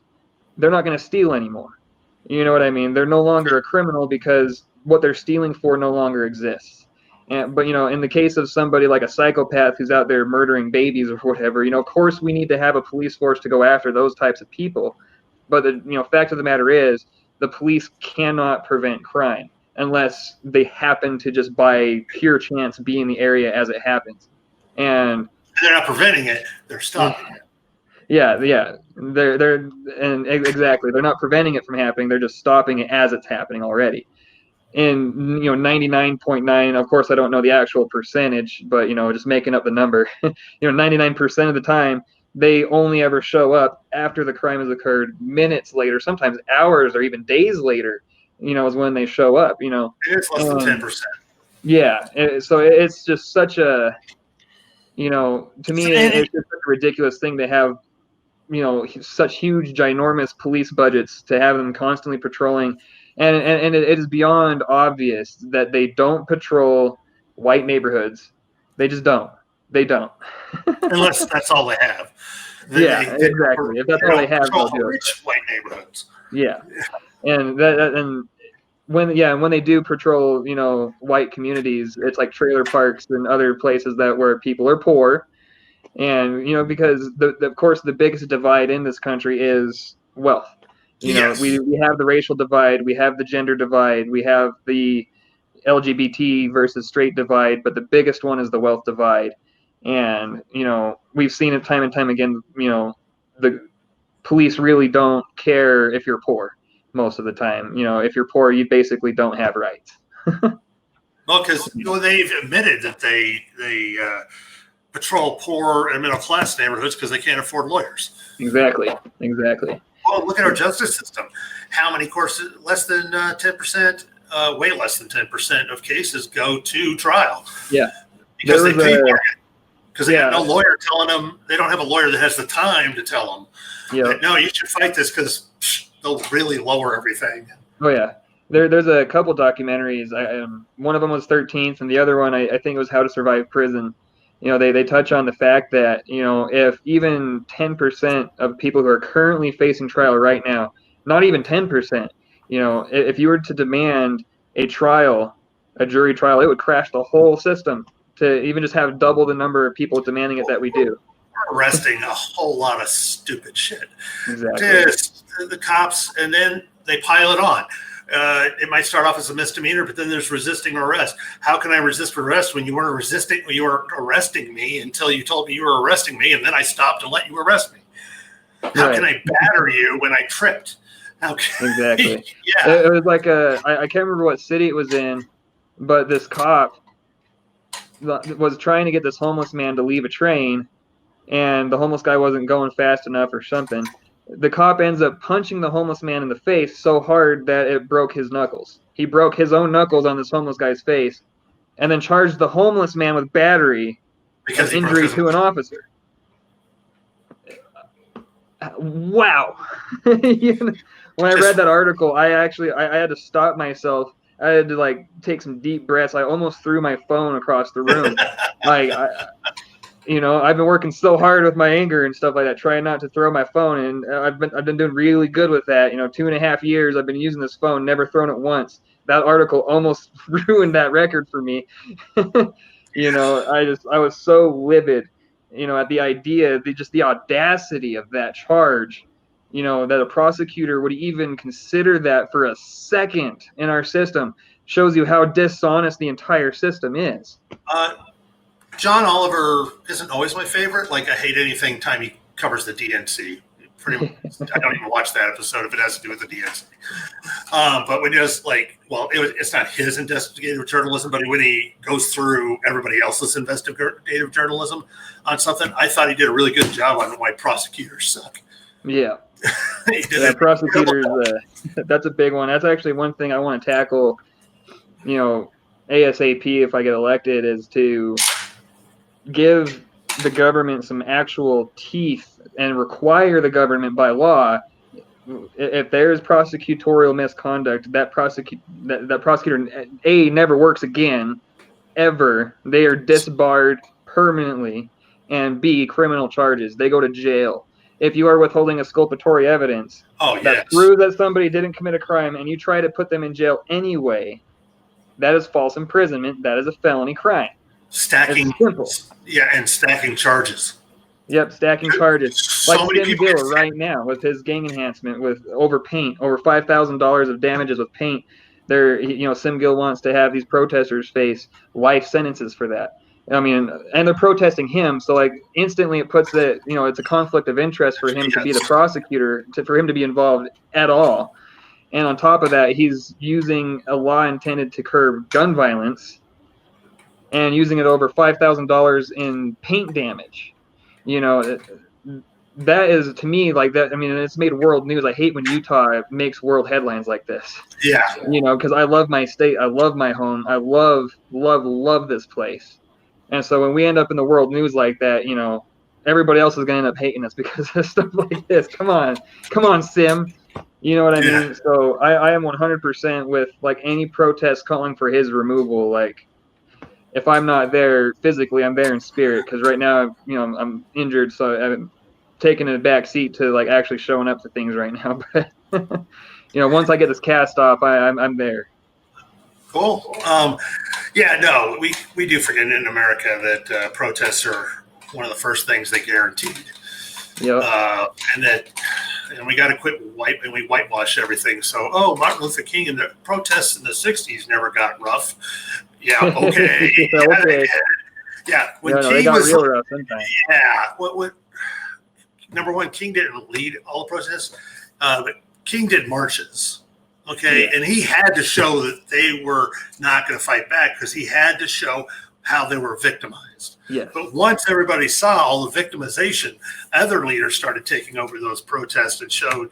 they're not going to steal anymore. You know what I mean? They're no longer a criminal because what they're stealing for no longer exists. But in the case of somebody like a psychopath who's out there murdering babies or whatever, of course we need to have a police force to go after those types of people. But the fact of the matter is, the police cannot prevent crime unless they happen to just by pure chance be in the area as it happens. And they're not preventing it; they're stopping it. Yeah. And exactly, they're not preventing it from happening. They're just stopping it as it's happening already. And 99.9, of course I don't know the actual percentage, but just making up the number, 99% of the time they only ever show up after the crime has occurred, minutes later, sometimes hours or even days later, is when they show up. It's less than 10%. Yeah, so it's just such a, to me, it's just such a ridiculous thing to have, such huge, ginormous police budgets, to have them constantly patrolling. And it is beyond obvious that they don't patrol white neighborhoods. They just don't. They don't. Unless that's all they have. Exactly. If that's all they have, they'll do it. Rich white neighborhoods. Yeah. And when they do patrol, white communities, it's like trailer parks and other places where people are poor. And, because of course the biggest divide in this country is wealth. Yes. We have the racial divide, we have the gender divide, we have the LGBT versus straight divide, but the biggest one is the wealth divide. And, we've seen it time and time again, the police really don't care if you're poor most of the time. If you're poor, you basically don't have rights. Well, because they've admitted that they patrol poor and middle class neighborhoods because they can't afford lawyers. Exactly. Well, look at our justice system. How many courses? Less than 10%, way less than 10% of cases go to trial. Yeah, because they pay for it. Because they have no lawyer telling them. They don't have a lawyer that has the time to tell them. Yeah. No, you should fight this because they'll really lower everything. Oh yeah. There's a couple documentaries. One of them was 13th, and the other one I think it was How to Survive Prison. They touch on the fact that, if even 10% of people who are currently facing trial right now, not even 10%, if you were to demand a jury trial, it would crash the whole system to even just have double the number of people demanding it that we do. arresting a whole lot of stupid shit. Exactly. Just the cops, and then they pile it on. It might start off as a misdemeanor, but then there's resisting arrest. How can I resist arrest when you weren't resisting? You weren't arresting me until you told me you were arresting me, and then I stopped and let you arrest me. How can I batter you when I tripped? Exactly. Yeah. It was like I can't remember what city it was in, but this cop was trying to get this homeless man to leave a train, and the homeless guy wasn't going fast enough or something. The cop ends up punching the homeless man in the face so hard that it broke his knuckles. He broke his own knuckles on this homeless guy's face, and then charged the homeless man with battery and injury to an officer. Wow. When I read that article, I had to stop myself. I had to like take some deep breaths. I almost threw my phone across the room. I've been working so hard with my anger and stuff like that, trying not to throw my phone. And I've been doing really good with that. 2.5 years I've been using this phone, never thrown it once. That article almost ruined that record for me. I was so livid, at the idea, the audacity of that charge. That a prosecutor would even consider that for a second in our system shows you how dishonest the entire system is. John Oliver isn't always my favorite. Like, I hate anything time he covers the DNC. Pretty much, I don't even watch that episode if it has to do with the DNC. But when he does, it's not his investigative journalism, but when he goes through everybody else's investigative journalism on something, I thought he did a really good job on why prosecutors suck. Yeah. Prosecutors, that's a big one. That's actually one thing I want to tackle, ASAP if I get elected, is to give the government some actual teeth and require the government by law, if there's prosecutorial misconduct, that prosecutor never works again, ever. They are disbarred permanently, and B, criminal charges. They go to jail. If you are withholding exculpatory evidence that proves that somebody didn't commit a crime and you try to put them in jail anyway, that is false imprisonment. That is a felony crime. Stacking, simple. Yeah, and stacking charges. Yep, stacking charges. So like Sim Gill right now with his gang enhancement with over $5,000 of damages with paint. Sim Gill wants to have these protesters face life sentences for that. I mean, and they're protesting him, so like instantly it puts that, it's a conflict of interest for him to be the prosecutor, for him to be involved at all. And on top of that, he's using a law intended to curb gun violence and using it over $5,000 in paint damage. That is, to me, like that. I mean, it's made world news. I hate when Utah makes world headlines like this. Yeah. Because I love my state. I love my home. I love this place. And so when we end up in the world news like that, everybody else is going to end up hating us because of stuff like this. Come on, Sim. You know what I mean? So I am 100% with like any protest calling for his removal. Like, if I'm not there physically, I'm there in spirit. Because right now, I'm injured, so I'm taking a back seat to like actually showing up to things right now. But once I get this cast off, I'm there. Cool. We do forget in America that protests are one of the first things they guaranteed. Yeah. And we got to quit we whitewash everything. So, Martin Luther King and the protests in the '60s never got rough. Yeah. Okay. Okay. Yeah. When King they got was real rough sometimes. Yeah. What? Number one, King didn't lead all the protests, but King did marches. Okay. Yeah. And he had to show that they were not going to fight back because he had to show how they were victimized. Yes. But once everybody saw all the victimization, other leaders started taking over those protests and showed,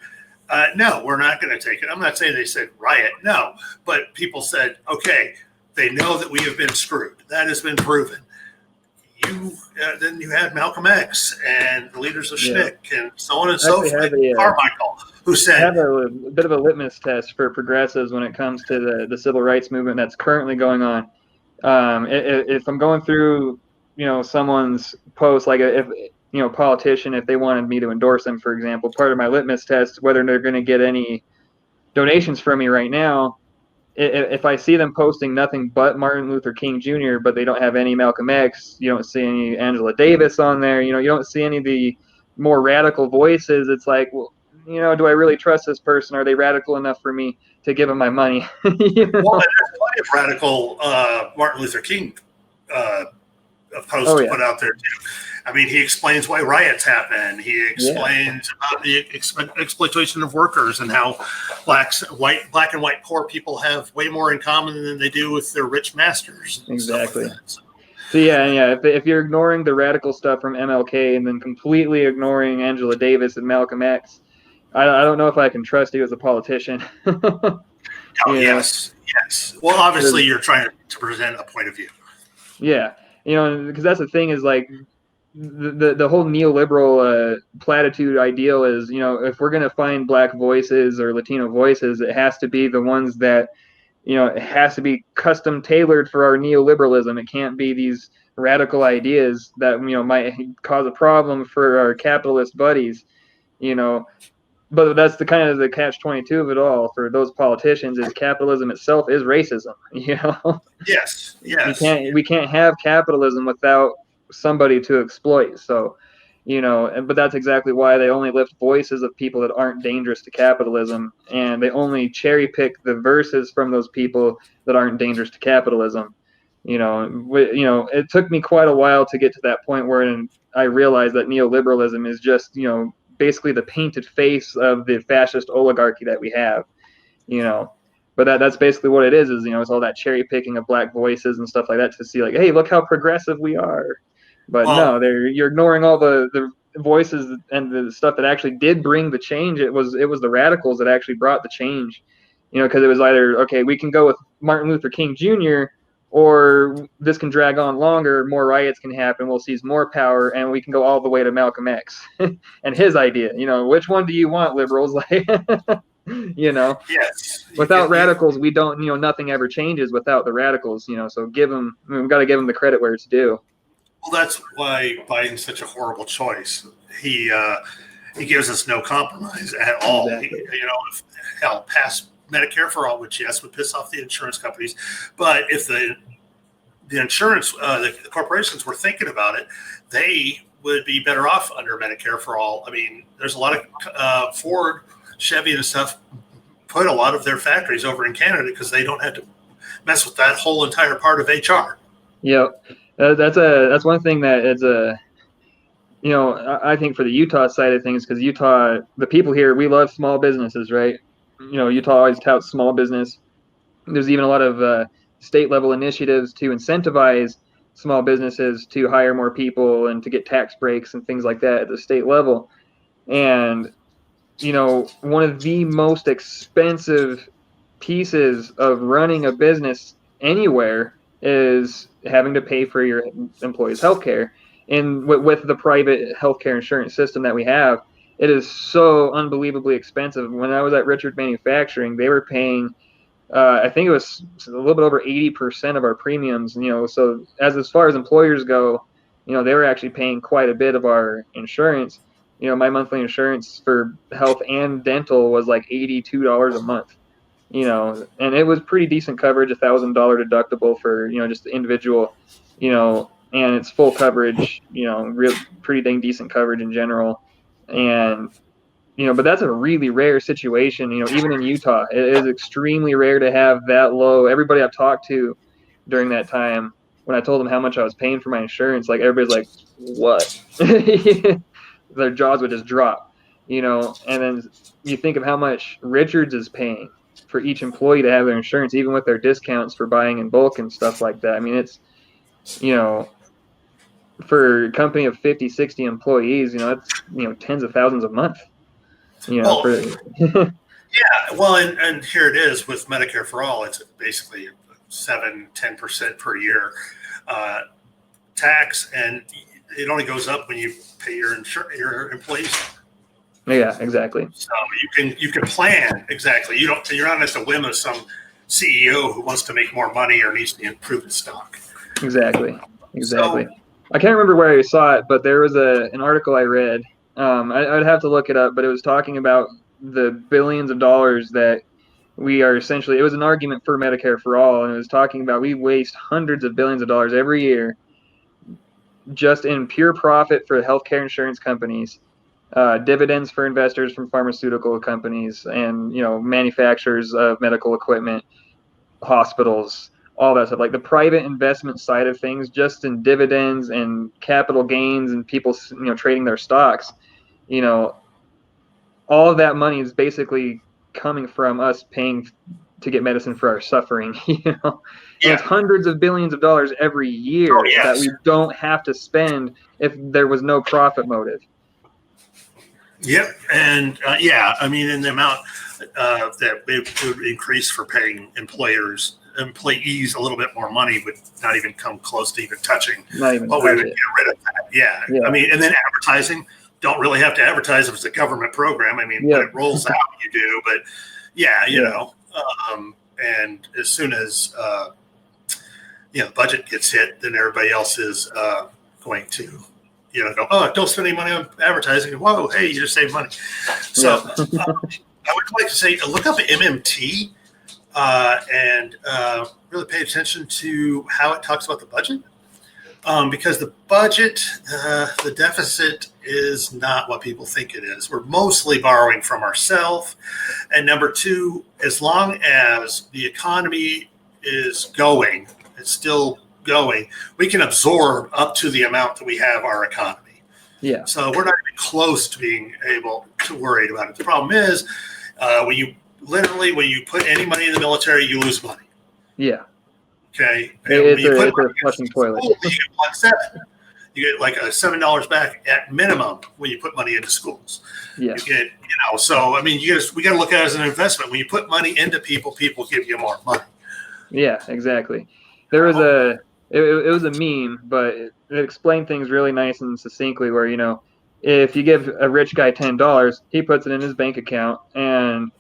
no, we're not going to take it. I'm not saying they said riot, no, but people said, okay, they know that we have been screwed. That has been proven. Then you had Malcolm X and the leaders of SNCC and so on and so forth. Carmichael, who said, I have a bit of a litmus test for progressives when it comes to the civil rights movement that's currently going on. If I'm going through, someone's post, like if politician, if they wanted me to endorse them, for example, part of my litmus test, whether they're going to get any donations from me right now, if I see them posting nothing but Martin Luther King Jr., but they don't have any Malcolm X, you don't see any Angela Davis on there, you don't see any of the more radical voices. It's like, well, do I really trust this person? Are they radical enough for me to give them my money? Well, and there's plenty of radical Martin Luther King posts to put out there too. I mean, he explains why riots happen. He explains about the exploitation of workers and how black and white poor people have way more in common than they do with their rich masters. Exactly. Like so if you're ignoring the radical stuff from MLK and then completely ignoring Angela Davis and Malcolm X, I don't know if I can trust you as a politician. Yes. Well, obviously, you're trying to present a point of view. Yeah, because that's the thing is like the whole neoliberal platitude ideal is, if we're going to find black voices or Latino voices, it has to be the ones that, it has to be custom tailored for our neoliberalism. It can't be these radical ideas that, might cause a problem for our capitalist buddies, But that's the kind of the catch-22 of it all for those politicians is capitalism itself is racism, Yes. We can't have capitalism without somebody to exploit. So, but that's exactly why they only lift voices of people that aren't dangerous to capitalism, and they only cherry pick the verses from those people that aren't dangerous to capitalism. It took me quite a while to get to that point where I realized that neoliberalism is just, basically the painted face of the fascist oligarchy that we have, But that's basically what it is, it's all that cherry picking of black voices and stuff like that to see like, hey, look how progressive we are. But no, you're ignoring all the voices and the stuff that actually did bring the change. It was the radicals that actually brought the change, because it was either, okay, we can go with Martin Luther King Jr., or this can drag on longer, more riots can happen, we'll seize more power, and we can go all the way to Malcolm X and his idea. Which one do you want, liberals? Yes. Without radicals, we don't, nothing ever changes without the radicals, so we've got to give them the credit where it's due. Well, that's why Biden's such a horrible choice. He gives us no compromise at all. Exactly. Hell, pass Medicare for all, which would piss off the insurance companies. But if the insurance, the corporations were thinking about it, they would be better off under Medicare for all. I mean, there's a lot of Ford, Chevy, and stuff put a lot of their factories over in Canada because they don't have to mess with that whole entire part of HR. Yep, that's one thing that is I think for the Utah side of things, because Utah, the people here, we love small businesses, right? Utah always touts small business. There's even a lot of state level initiatives to incentivize small businesses to hire more people and to get tax breaks and things like that at the state level. And, one of the most expensive pieces of running a business anywhere is having to pay for your employees' healthcare. And with the private healthcare insurance system that we have, it is so unbelievably expensive. When I was at Richard Manufacturing, they were paying, I think it was a little bit over 80% of our premiums. So as far as employers go, they were actually paying quite a bit of our insurance. My monthly insurance for health and dental was like $82 a month. And it was pretty decent coverage, $1,000 deductible for, just the individual, and it's full coverage, real pretty dang decent coverage in general. And, but that's a really rare situation, even in Utah, it is extremely rare to have that low. Everybody I've talked to during that time, when I told them how much I was paying for my insurance, like everybody's like, what? Their jaws would just drop, and then you think of how much Richards is paying for each employee to have their insurance, even with their discounts for buying in bulk and stuff like that. I mean, it's, for a company of 50, 60 employees, it's, tens of thousands a month, Yeah, well, and here it is with Medicare for all. It's basically 7-10% per year tax, and it only goes up when you pay your employees. Yeah, exactly. So you can plan exactly. You're not just a whim of some CEO who wants to make more money or needs to improve his stock. Exactly. So, I can't remember where I saw it, but there was an article I read. I'd have to look it up, but it was talking about the billions of dollars that we are essentially, it was an argument for Medicare for all, and it was talking about we waste hundreds of billions of dollars every year just in pure profit for healthcare insurance companies, dividends for investors from pharmaceutical companies, and manufacturers of medical equipment, hospitals, all that stuff. Like the private investment side of things, just in dividends and capital gains and people trading their stocks, you know, all of that money is basically coming from us paying to get medicine for our suffering, and it's hundreds of billions of dollars every year that we don't have to spend if there was no profit motive. Yep. And I mean, in the amount that it would increase for paying employees a little bit more money would not even come close to even touching what we would get rid of that. Yeah. I mean, and then advertising, don't really have to advertise if it's a government program. I mean, when it rolls out, you do, but you know, and as soon as, the budget gets hit, then everybody else is going to, go, oh, don't spend any money on advertising. Whoa, hey, you just saved money. So I would like to say, look up MMT and really pay attention to how it talks about the budget. Because the budget, the deficit is not what people think it is. We're mostly borrowing from ourselves. And number two, as long as the economy is going, it's still going, we can absorb up to the amount that we have our economy. Yeah. So we're not even close to being able to worry about it. The problem is when you put any money in the military, you lose money. Yeah. Okay. It's a flushing toilet. School, you get $1.7. You get like a $7 back at minimum when you put money into schools. Yeah. You get, so I mean, we got to look at it as an investment. When you put money into people give you more money. Yeah, exactly. There was it was a meme, but it explained things really nice and succinctly where, if you give a rich guy $10, he puts it in his bank account, and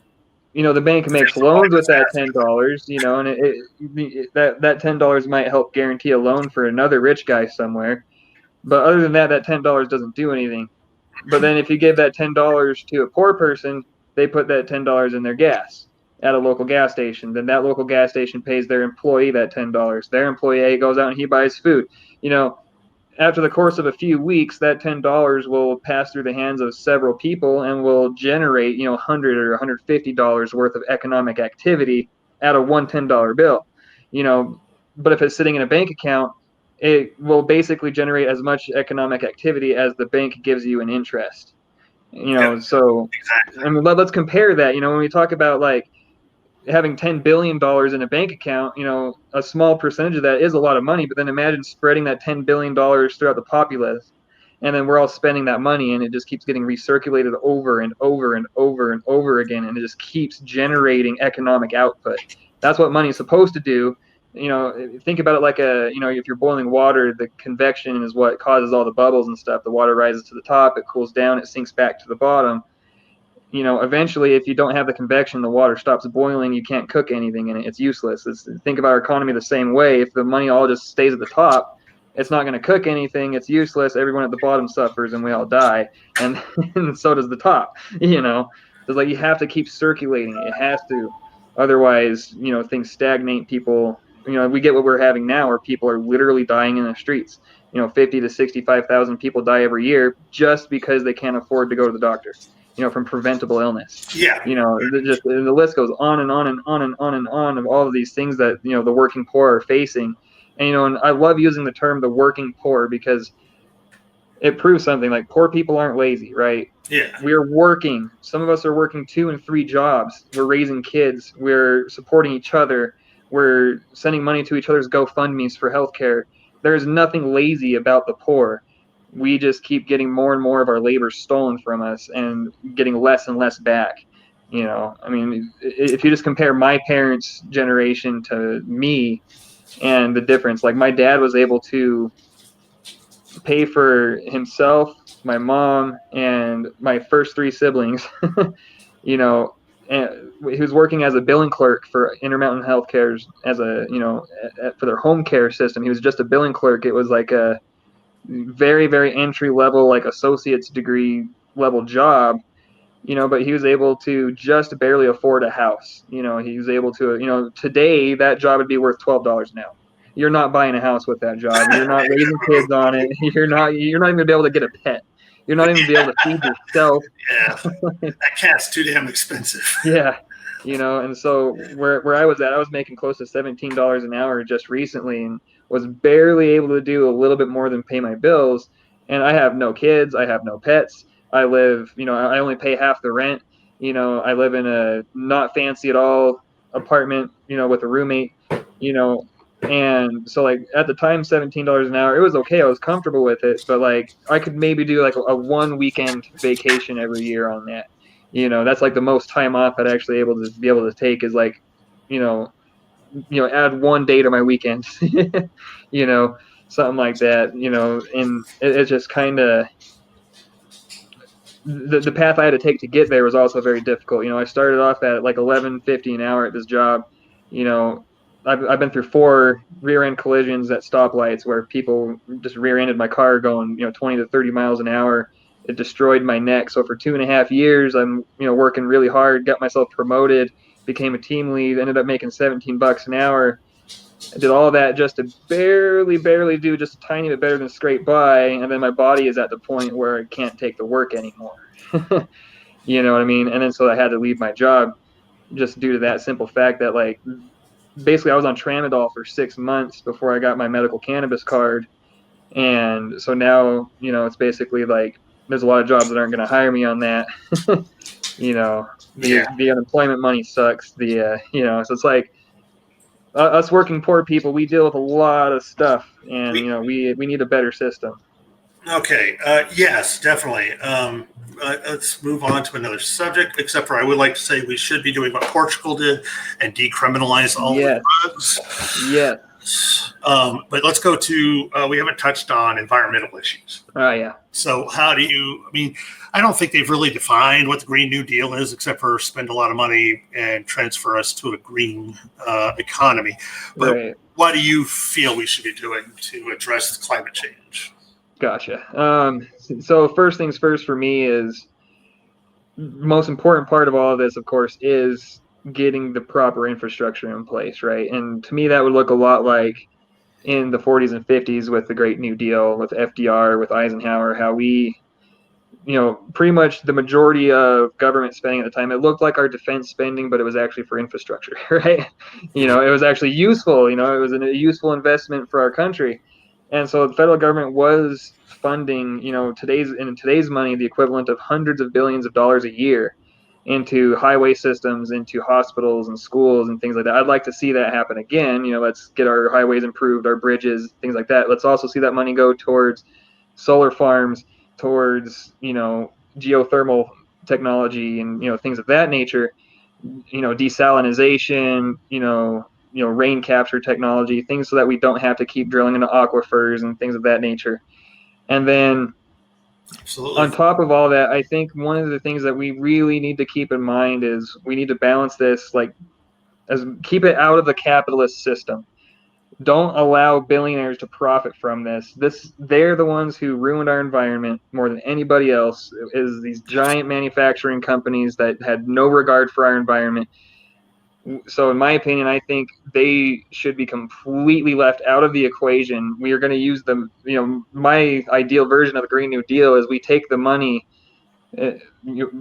the bank makes loans with that $10, and that $10 might help guarantee a loan for another rich guy somewhere. But other than that $10 doesn't do anything. But then if you give that $10 to a poor person, they put that $10 in their gas at a local gas station. Then that local gas station pays their employee that $10. Their employee goes out and he buys food. After the course of a few weeks, that $10 will pass through the hands of several people and will generate, $100 or $150 worth of economic activity out of one $10 bill. But if it's sitting in a bank account, it will basically generate as much economic activity as the bank gives you in interest. So exactly. I mean, let's compare that. When we talk about like having $10 billion in a bank account, a small percentage of that is a lot of money, but then imagine spreading that $10 billion throughout the populace, and then we're all spending that money, and it just keeps getting recirculated over and over and over and over again, and it just keeps generating economic output. That's what money is supposed to do. Think about it like if you're boiling water, the convection is what causes all the bubbles and stuff. The water rises to the top, it cools down, it sinks back to the bottom. Eventually, if you don't have the convection, the water stops boiling, you can't cook anything in it. It's useless. Think about our economy the same way. If the money all just stays at the top, it's not going to cook anything. It's useless. Everyone at the bottom suffers and we all die. And, and so does the top, It's like you have to keep circulating it. It has to. Otherwise, things stagnate. People, we get what we're having now where people are literally dying in the streets. 50 to 65,000 people die every year just because they can't afford to go to the doctor. From preventable illness. Yeah. The list goes on and on and on and on and on of all of these things that, the working poor are facing. And, and I love using the term the working poor because it proves something. Like poor people aren't lazy, right? Yeah. We're working. Some of us are working 2 and 3 jobs. We're raising kids. We're supporting each other. We're sending money to each other's GoFundMes for healthcare. There's nothing lazy about the poor. We just keep getting more and more of our labor stolen from us and getting less and less back. I mean, if you just compare my parents' generation to me and the difference, like my dad was able to pay for himself, my mom, and my first 3 siblings, and he was working as a billing clerk for Intermountain Healthcare as for their home care system. He was just a billing clerk. It was like a very, very entry level, like associate's degree level job. but he was able to just barely afford a house. He was able to, today that job would be worth $12 an hour. You're not buying a house with that job. You're not raising kids on it. You're not even gonna be able to get a pet. You're not even gonna be able to feed yourself. Yeah, that cat's too damn expensive. Yeah. And so where I was at, I was making close to $17 an hour just recently and was barely able to do a little bit more than pay my bills. And I have no kids, I have no pets. I live, I only pay half the rent. I live in a not fancy at all apartment, with a roommate, and so like at the time $17 an hour, it was okay. I was comfortable with it, but like I could maybe do like a 1 weekend vacation every year on that. That's like the most time off I'd actually be able to take is like, you know, add one day to my weekend, you know, something like that, and it's just kind of the path I had to take to get there was also very difficult. I started off at like 11.50 an hour at this job. You know, I've been through 4 rear end collisions at stoplights where people just rear ended my car going 20 to 30 miles an hour. It destroyed my neck. So for 2.5 years, I'm working really hard, got myself promoted, became a team lead, ended up making $17 an hour. I did all that just to barely do just a tiny bit better than scrape by, and then my body is at the point where I can't take the work anymore. You know what I mean? And then so I had to leave my job just due to that simple fact that like basically I was on tramadol for 6 months before I got my medical cannabis card, and so now it's basically like there's a lot of jobs that aren't going to hire me on that. you know, Yeah. the unemployment money sucks. So it's like us working poor people, we deal with a lot of stuff, and we need a better system. Okay. Yes, definitely. Let's move on to another subject. Except for I would like to say we should be doing what Portugal did and decriminalize all the drugs. Yes. But let's go to. We haven't touched on environmental issues. Oh yeah. So how do you? I mean, I don't think they've really defined what the Green New Deal is, except for spend a lot of money and transfer us to a green economy. But right. What do you feel we should be doing to address climate change? Gotcha. So first things first for me is most important part of all of this, of course, is getting the proper infrastructure in place, right? And to me, that would look a lot like in the 40s and 50s with the Great New Deal, with FDR, with Eisenhower, how we, pretty much the majority of government spending at the time, it looked like our defense spending, but it was actually for infrastructure, right? It was actually useful, it was a useful investment for our country. And so the federal government was funding, in today's money, the equivalent of hundreds of billions of dollars a year into highway systems, into hospitals and schools and things like that. I'd like to see that happen again. Let's get our highways improved, our bridges, things like that. Let's also see that money go towards solar farms, towards, geothermal technology and, things of that nature, desalination, rain capture technology, things so that we don't have to keep drilling into aquifers and things of that nature. And then Absolutely. On top of all that, I think one of the things that we really need to keep in mind is we need to balance this, like, as keep it out of the capitalist system. Don't allow billionaires to profit from this. They're the ones who ruined our environment more than anybody else. Is these giant manufacturing companies that had no regard for our environment. So in my opinion, I think they should be completely left out of the equation. We are going to use them. My ideal version of the Green New Deal is we take the money,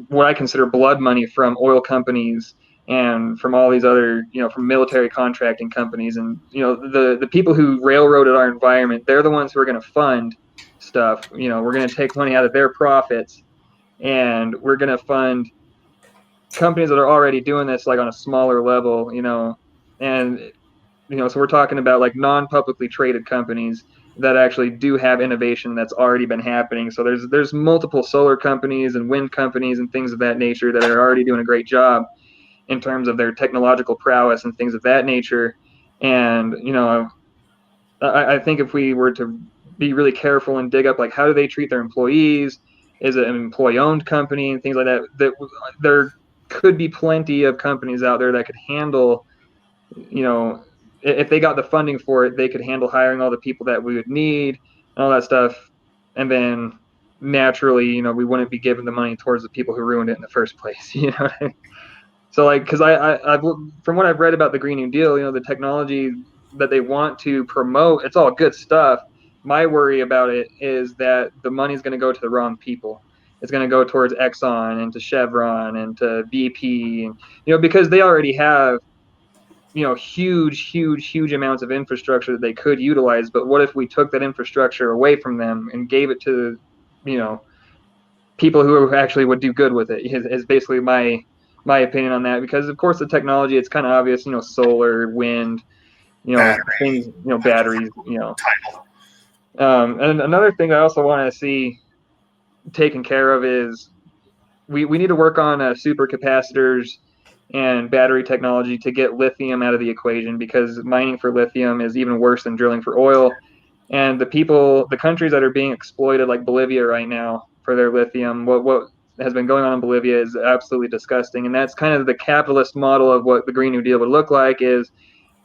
what I consider blood money, from oil companies and from all these other, from military contracting companies, and the people who railroaded our environment. They're the ones who are going to fund stuff. We're going to take money out of their profits, and we're going to fund companies that are already doing this, like on a smaller level, and so we're talking about like non-publicly traded companies that actually do have innovation that's already been happening. So there's multiple solar companies and wind companies and things of that nature that are already doing a great job in terms of their technological prowess and things of that nature. And I think if we were to be really careful and dig up, like, how do they treat their employees? Is it an employee-owned company and things like that? That there could be plenty of companies out there that could handle, if they got the funding for it, they could handle hiring all the people that we would need and all that stuff. And then naturally, we wouldn't be giving the money towards the people who ruined it in the first place. So like, because I've from what I've read about the Green New Deal, the technology that they want to promote, it's all good stuff. My worry about it is that the money's going to go to the wrong people. It's going to go towards Exxon and to Chevron and to BP, and because they already have huge amounts of infrastructure that they could utilize. But what if we took that infrastructure away from them and gave it to people who actually would do good with it? Is basically my opinion on that, because of course the technology, it's kind of obvious, solar, wind, Battery, things, batteries, title. And another thing I also want to see taken care of is we need to work on supercapacitors and battery technology to get lithium out of the equation, because mining for lithium is even worse than drilling for oil. And the countries that are being exploited, like Bolivia right now, for their lithium, what has been going on in Bolivia is absolutely disgusting. And that's kind of the capitalist model of what the Green New Deal would look like, is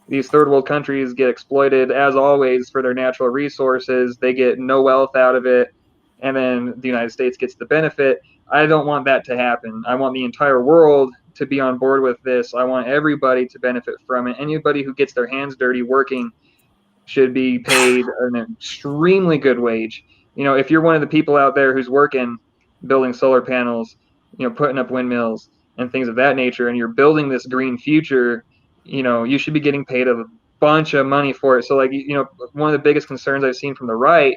these third world countries get exploited, as always, for their natural resources. They get no wealth out of it, and then the United States gets the benefit. I don't want that to happen. I want the entire world to be on board with this. I want everybody to benefit from it. Anybody who gets their hands dirty working should be paid an extremely good wage. If you're one of the people out there who's working, building solar panels, putting up windmills and things of that nature, and you're building this green future, you should be getting paid a bunch of money for it. So like, one of the biggest concerns I've seen from the right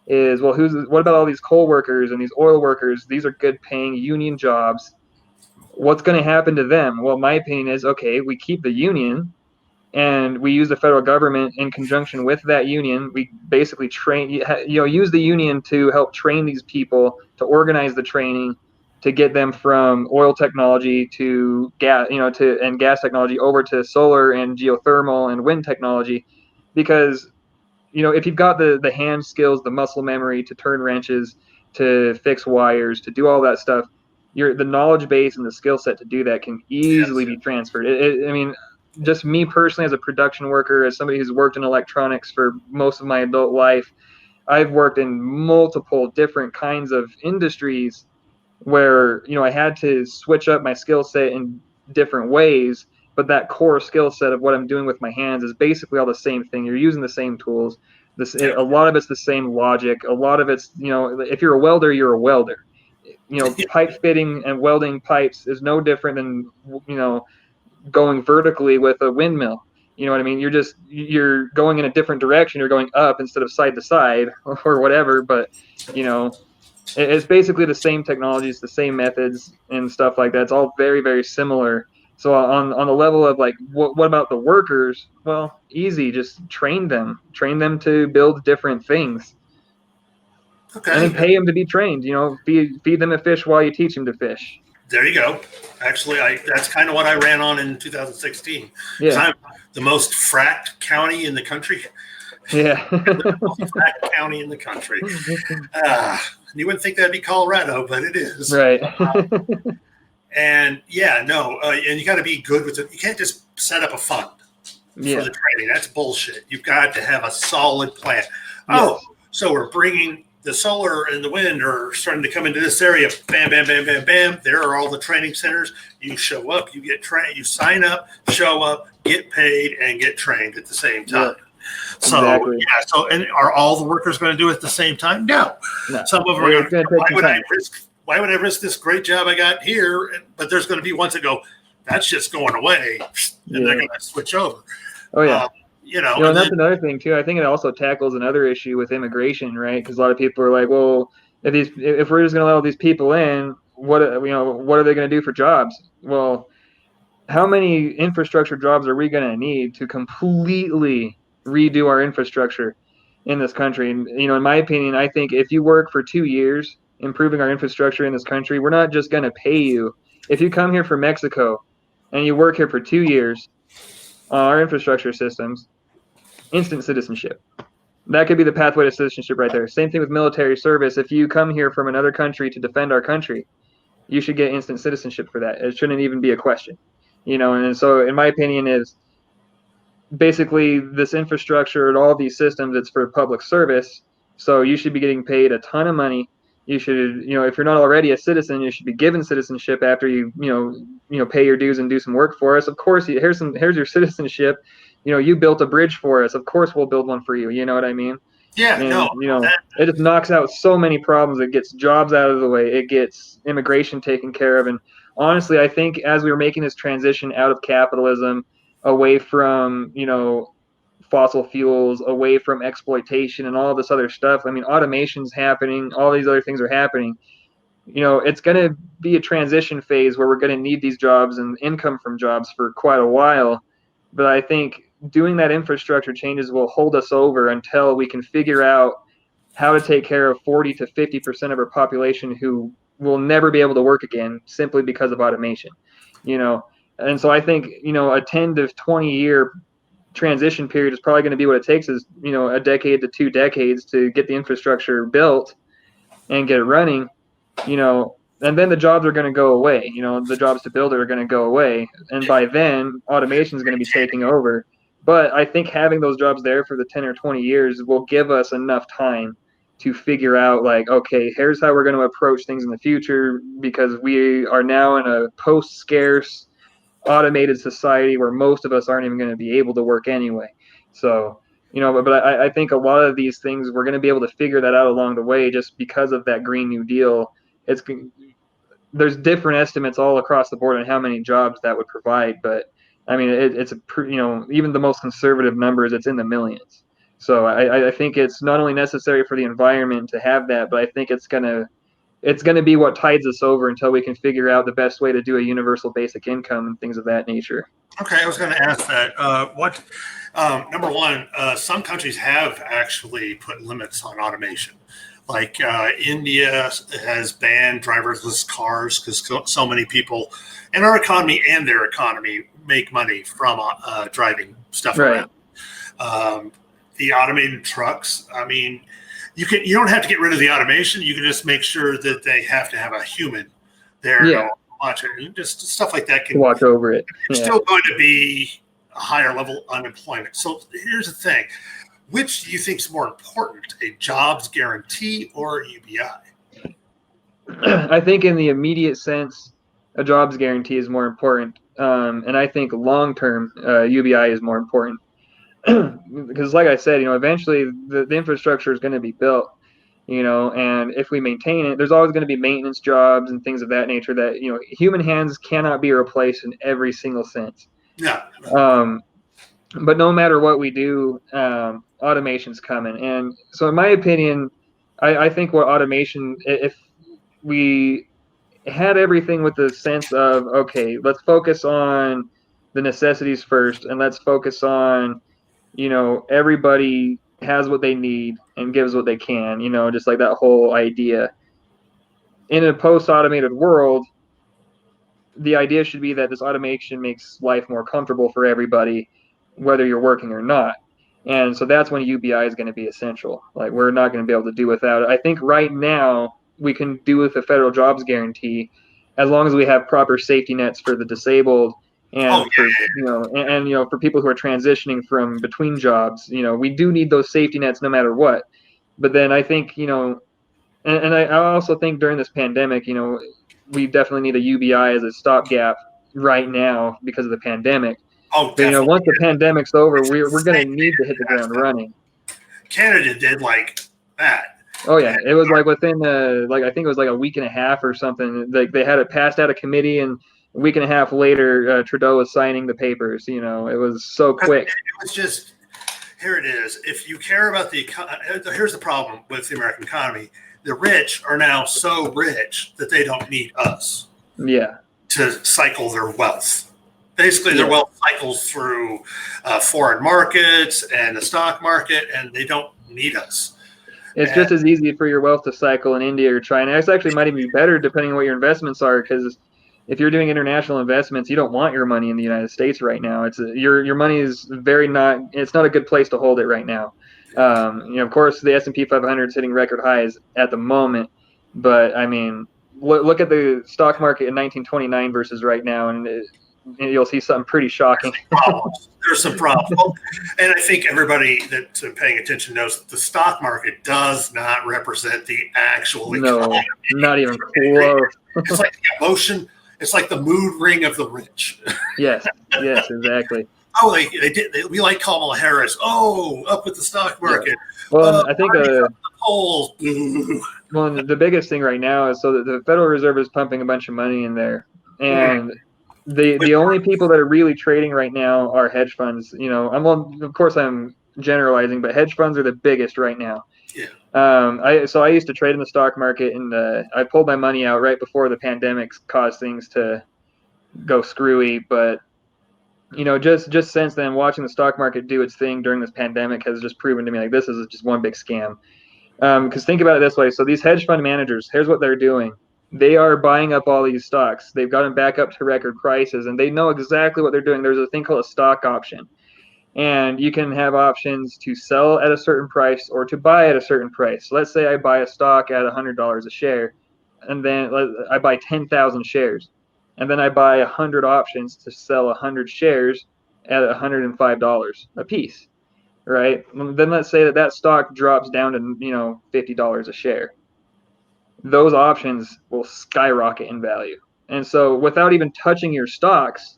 is, well, what about all these coal workers and these oil workers? These are good paying union jobs. What's going to happen to them? Well, my opinion is, okay, we keep the union, and we use the federal government in conjunction with that union. We basically use the union to help train these people, to organize the training, to get them from oil technology to gas, and gas technology over to solar and geothermal and wind technology. Because if you've got the hand skills, the muscle memory to turn wrenches, to fix wires, to do all that stuff, the knowledge base and the skill set to do that can easily be transferred. I mean, just me personally, as a production worker, as somebody who's worked in electronics for most of my adult life, I've worked in multiple different kinds of industries where I had to switch up my skill set in different ways, but that core skill set of what I'm doing with my hands is basically all the same thing. You're using the same tools. A lot of it's the same logic. A lot of it's, if you're a welder, you're a welder. Pipe fitting and welding pipes is no different than going vertically with a windmill. You know what I mean? You're going in a different direction. You're going up instead of side to side or whatever. But it's basically the same technologies, the same methods and stuff like that. It's all very, very similar. So on the level of like, what about the workers? Well, easy. Just train them to build different things, Okay. and then pay them to be trained. Feed them a fish while you teach them to fish. There you go. Actually, that's kind of what I ran on in 2016. Yeah. I'm the most fracked county in the country. Yeah. The most fracked county in the country. You wouldn't think that'd be Colorado, but it is. Right. And and you got to be good with it. You can't just set up a fund for the training. That's bullshit. You've got to have a solid plan. Oh, so we're bringing the solar and the wind are starting to come into this area. Bam, bam, bam, bam, bam. There are all the training centers. You show up, you get trained, you sign up, show up, get paid, and get trained at the same time. So, exactly. So, and are all the workers going to do it at the same time? No. Some of them are going to, why would I risk this great job I got here? But there's going to be ones that go, that's just going away. And they're going to switch over. Oh, yeah. And that's then, another thing too. I think it also tackles another issue with immigration, right? Because a lot of people are like, well, if we're just going to let all these people in, what are they going to do for jobs? Well, how many infrastructure jobs are we going to need to completely redo our infrastructure in this country? And in my opinion, I think if you work for 2 years improving our infrastructure in this country, we're not just going to pay you. If you come here from Mexico and you work here for 2 years on our infrastructure systems, instant citizenship. That could be the pathway to citizenship right there. Same thing with military service. If you come here from another country to defend our country, you should get instant citizenship for that. It shouldn't even be a question. And so in my opinion is basically this infrastructure and all these systems, it's for public service. So you should be getting paid a ton of money You should, if you're not already a citizen, you should be given citizenship after pay your dues and do some work for us. Of course, here's your citizenship. You built a bridge for us. Of course, we'll build one for you. You know what I mean? Yeah, And no, it just knocks out so many problems. It gets jobs out of the way. It gets immigration taken care of. And honestly, I think as we were making this transition out of capitalism, away from fossil fuels, away from exploitation and all this other stuff. I mean, automation's happening. All these other things are happening. It's going to be a transition phase where we're going to need these jobs and income from jobs for quite a while. But I think doing that infrastructure changes will hold us over until we can figure out how to take care of 40 to 50% of our population who will never be able to work again simply because of automation. And so I think, a 10 to 20-year transition period is probably going to be what it takes is, a decade to 2 decades to get the infrastructure built and get it running, and then the jobs are going to go away. The jobs to build it are going to go away. And by then, automation is going to be taking over. But I think having those jobs there for the 10 or 20 years will give us enough time to figure out, like, okay, here's how we're going to approach things in the future, because we are now in a post-scarce automated society where most of us aren't even going to be able to work anyway. So, but I think a lot of these things we're going to be able to figure that out along the way just because of that Green New Deal. There's different estimates all across the board on how many jobs that would provide, but I mean it's even the most conservative numbers, it's in the millions. So I think it's not only necessary for the environment to have that, but I think it's gonna be what tides us over until we can figure out the best way to do a universal basic income and things of that nature. Okay, I was going to ask that. Number one, some countries have actually put limits on automation. Like India has banned driverless cars because so many people in our economy and their economy make money from driving stuff Right. around. The automated trucks, I mean, you don't have to get rid of the automation. You can just make sure that they have to have a human there Yeah. to watch it. And just stuff like that To watch over it. there's Yeah. still going to be a higher level unemployment. So here's the thing. Which do you think is more important, a jobs guarantee or UBI? I think in the immediate sense, a jobs guarantee is more important. And I think long term, UBI is more important. Because like I said, eventually the infrastructure is going to be built, and if we maintain it, there's always going to be maintenance jobs and things of that nature that, human hands cannot be replaced in every single sense. Yeah. But no matter what we do, automation's coming. And so in my opinion, I think what automation, if we had everything with the sense of, okay, let's focus on the necessities first, and let's focus on, everybody has what they need and gives what they can, just like that whole idea. In a post-automated world, the idea should be that this automation makes life more comfortable for everybody, whether you're working or not. And so that's when UBI is going to be essential. Like, we're not going to be able to do without it. I think right now we can do with a federal jobs guarantee as long as we have proper safety nets for the disabled and for for people who are transitioning from between jobs. We do need those safety nets no matter what. But then I think, and I also think during this pandemic, we definitely need a UBI as a stopgap right now because of the pandemic. Oh, But once the pandemic's over, we're going to need to hit the ground running. Canada did like that. Oh yeah, it was like within I think it was like a week and a half or something. Like they had it passed out of committee, and a week and a half later, Trudeau was signing the papers. It was so quick. It was just, here it is. If you care about here's the problem with the American economy. The rich are now so rich that they don't need us. Yeah. To cycle their wealth. Basically, their wealth cycles through foreign markets and the stock market, and they don't need us. It's just as easy for your wealth to cycle in India or China. It actually might even be better depending on what your investments are, because if you're doing international investments, you don't want your money in the United States right now. It's your money is it's not a good place to hold it right now. Of course, the S&P 500 is hitting record highs at the moment, but I mean, look at the stock market in 1929 versus right now, and you'll see something pretty shocking. There's some problems. Well, and I think everybody that's paying attention knows that the stock market does not represent the actual economy. Not even close. It's like the emotion. It's like the mood ring of the rich. Yes, exactly. Oh, we like Kamala Harris. Oh, up with the stock market. Yeah. Well, I think the polls. Well, the biggest thing right now is so that the Federal Reserve is pumping a bunch of money in there, and the only people that are really trading right now are hedge funds. Of course I'm generalizing, but hedge funds are the biggest right now. Yeah. I used to trade in the stock market, and I pulled my money out right before the pandemic caused things to go screwy. But just since then, watching the stock market do its thing during this pandemic has just proven to me like this is just one big scam. Because think about it this way. So these hedge fund managers, here's what they're doing. They are buying up all these stocks. They've got them back up to record prices, and they know exactly what they're doing. There's a thing called a stock option. And you can have options to sell at a certain price or to buy at a certain price. So let's say I buy a stock at $100 a share, and then I buy 10,000 shares. And then I buy 100 options to sell 100 shares at $105 a piece. Right? Then let's say that stock drops down to $50 a share. Those options will skyrocket in value. And so without even touching your stocks,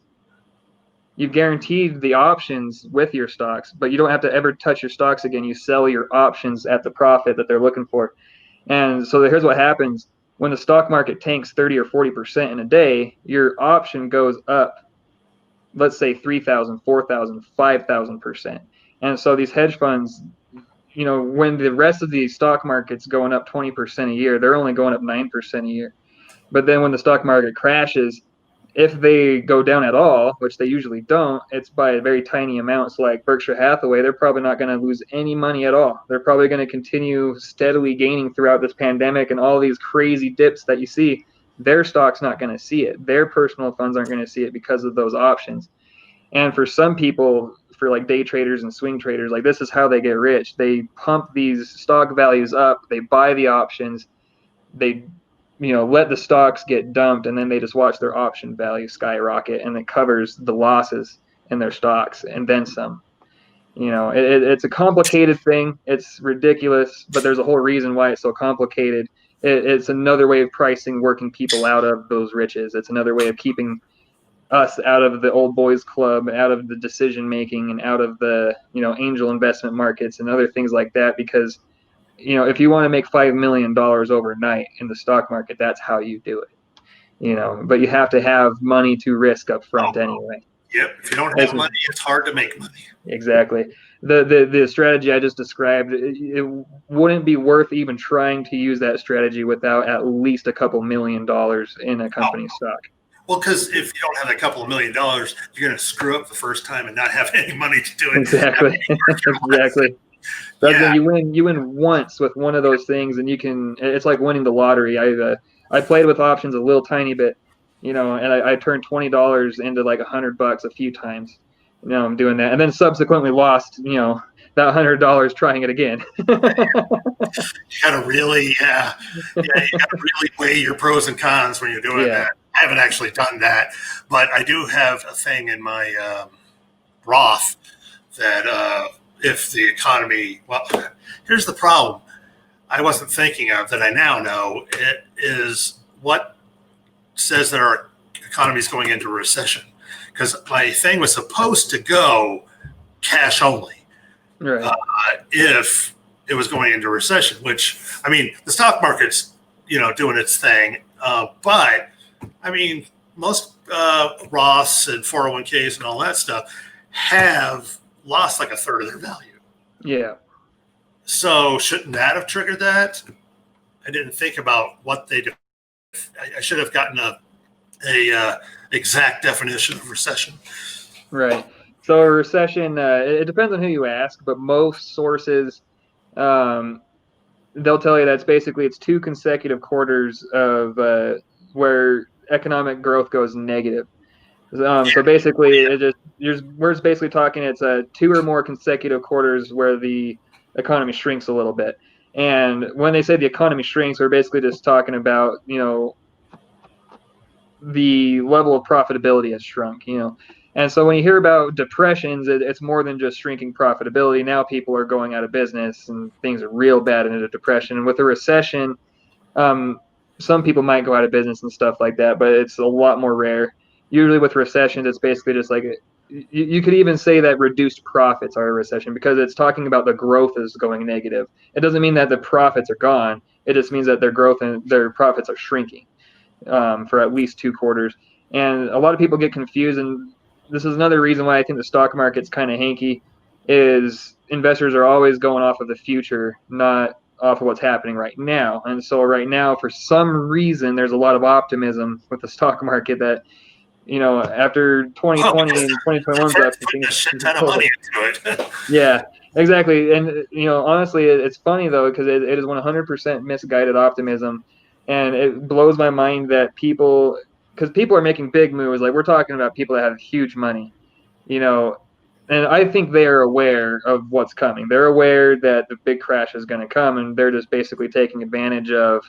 you've guaranteed the options with your stocks, but you don't have to ever touch your stocks again. You sell your options at the profit that they're looking for. And so here's what happens. When the stock market tanks 30 or 40% in a day, your option goes up, let's say 3,000, 4,000, 5,000%. And so these hedge funds, when the rest of the stock market's going up 20% a year, they're only going up 9% a year. But then when the stock market crashes, if they go down at all, which they usually don't, it's by a very tiny amount. So like Berkshire Hathaway, they're probably not going to lose any money at all. They're probably going to continue steadily gaining throughout this pandemic, and all these crazy dips that you see, their stock's not going to see it. Their personal funds aren't going to see it because of those options. And for some people, for like day traders and swing traders, like this is how they get rich. They pump these stock values up, they buy the options, they let the stocks get dumped, and then they just watch their option value skyrocket, and it covers the losses in their stocks and then some. It's a complicated thing. It's ridiculous, but there's a whole reason why it's so complicated. It's another way of pricing working people out of those riches. It's another way of keeping us out of the old boys club, out of the decision making, and out of the angel investment markets and other things like that. Because if you want to make $5 million overnight in the stock market, that's how you do it. But you have to have money to risk up front anyway. Yep. If you don't have money, it's hard to make money. Exactly. The strategy I just described, it wouldn't be worth even trying to use that strategy without at least a couple $1 million in a company's stock. Well, because if you don't have a couple of $1 million, you're going to screw up the first time and not have any money to do it. Exactly. Exactly. You win once with one of those things, and it's like winning the lottery. I played with options a little tiny bit, and I turned $20 into like $100 a few times. I'm doing that, and then subsequently lost, that $100 trying it again. You gotta really, you gotta really weigh your pros and cons when you're doing that. I haven't actually done that, but I do have a thing in my Roth that if the economy, here's the problem I wasn't thinking of that I now know. It is what says that our economy is going into a recession, because my thing was supposed to go cash only. Right. If it was going into a recession, which, I mean, the stock market's, doing its thing. But I mean, most Roths and 401ks and all that stuff have lost like a third of their value. Yeah. So shouldn't that have triggered that? I didn't think about what they do. I should have gotten a exact definition of recession. Right. So a recession, it depends on who you ask, but most sources, they'll tell you it's 2 consecutive quarters of where economic growth goes negative. So basically, we're just basically talking it's 2 or more consecutive quarters where the economy shrinks a little bit. And when they say the economy shrinks, we're basically just talking about the level of profitability has shrunk, you know. And so when you hear about depressions, it's more than just shrinking profitability. Now people are going out of business and things are real bad in a depression. And with a recession, some people might go out of business and stuff like that, but it's a lot more rare. Usually with recessions, it's basically just like you could even say that reduced profits are a recession because it's talking about the growth is going negative. It doesn't mean that the profits are gone. It just means that their growth and their profits are shrinking for at least 2 quarters. And a lot of people get confused, and this is another reason why I think the stock market's kind of hanky, is investors are always going off of the future, not off of what's happening right now. And so right now, for some reason, there's a lot of optimism with the stock market that, you know, after 2020 and 2021 Fed's putting a shit ton of money into it. Yeah, exactly. And, you know, honestly, it's funny, though, because it is 100% misguided optimism. And it blows my mind that because people are making big moves. Like, we're talking about people that have huge money, you know, and I think they are aware of what's coming. They're aware that the big crash is going to come, and they're just basically taking advantage of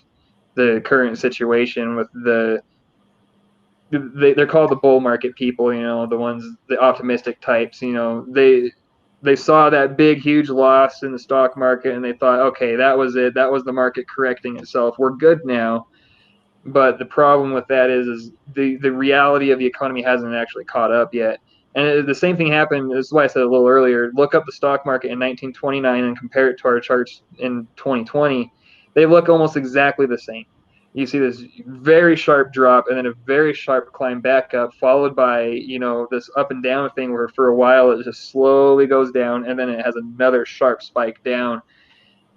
the current situation with they're called the bull market people, you know, the optimistic types, you know, they saw that big, huge loss in the stock market and they thought, okay, that was it. That was the market correcting itself. We're good now. But the problem with that is the reality of the economy hasn't actually caught up yet. And the same thing happened. This is why I said a little earlier. Look up the stock market in 1929 and compare it to our charts in 2020. They look almost exactly the same. You see this very sharp drop and then a very sharp climb back up, followed by, you know, this up and down thing where for a while it just slowly goes down and then it has another sharp spike down.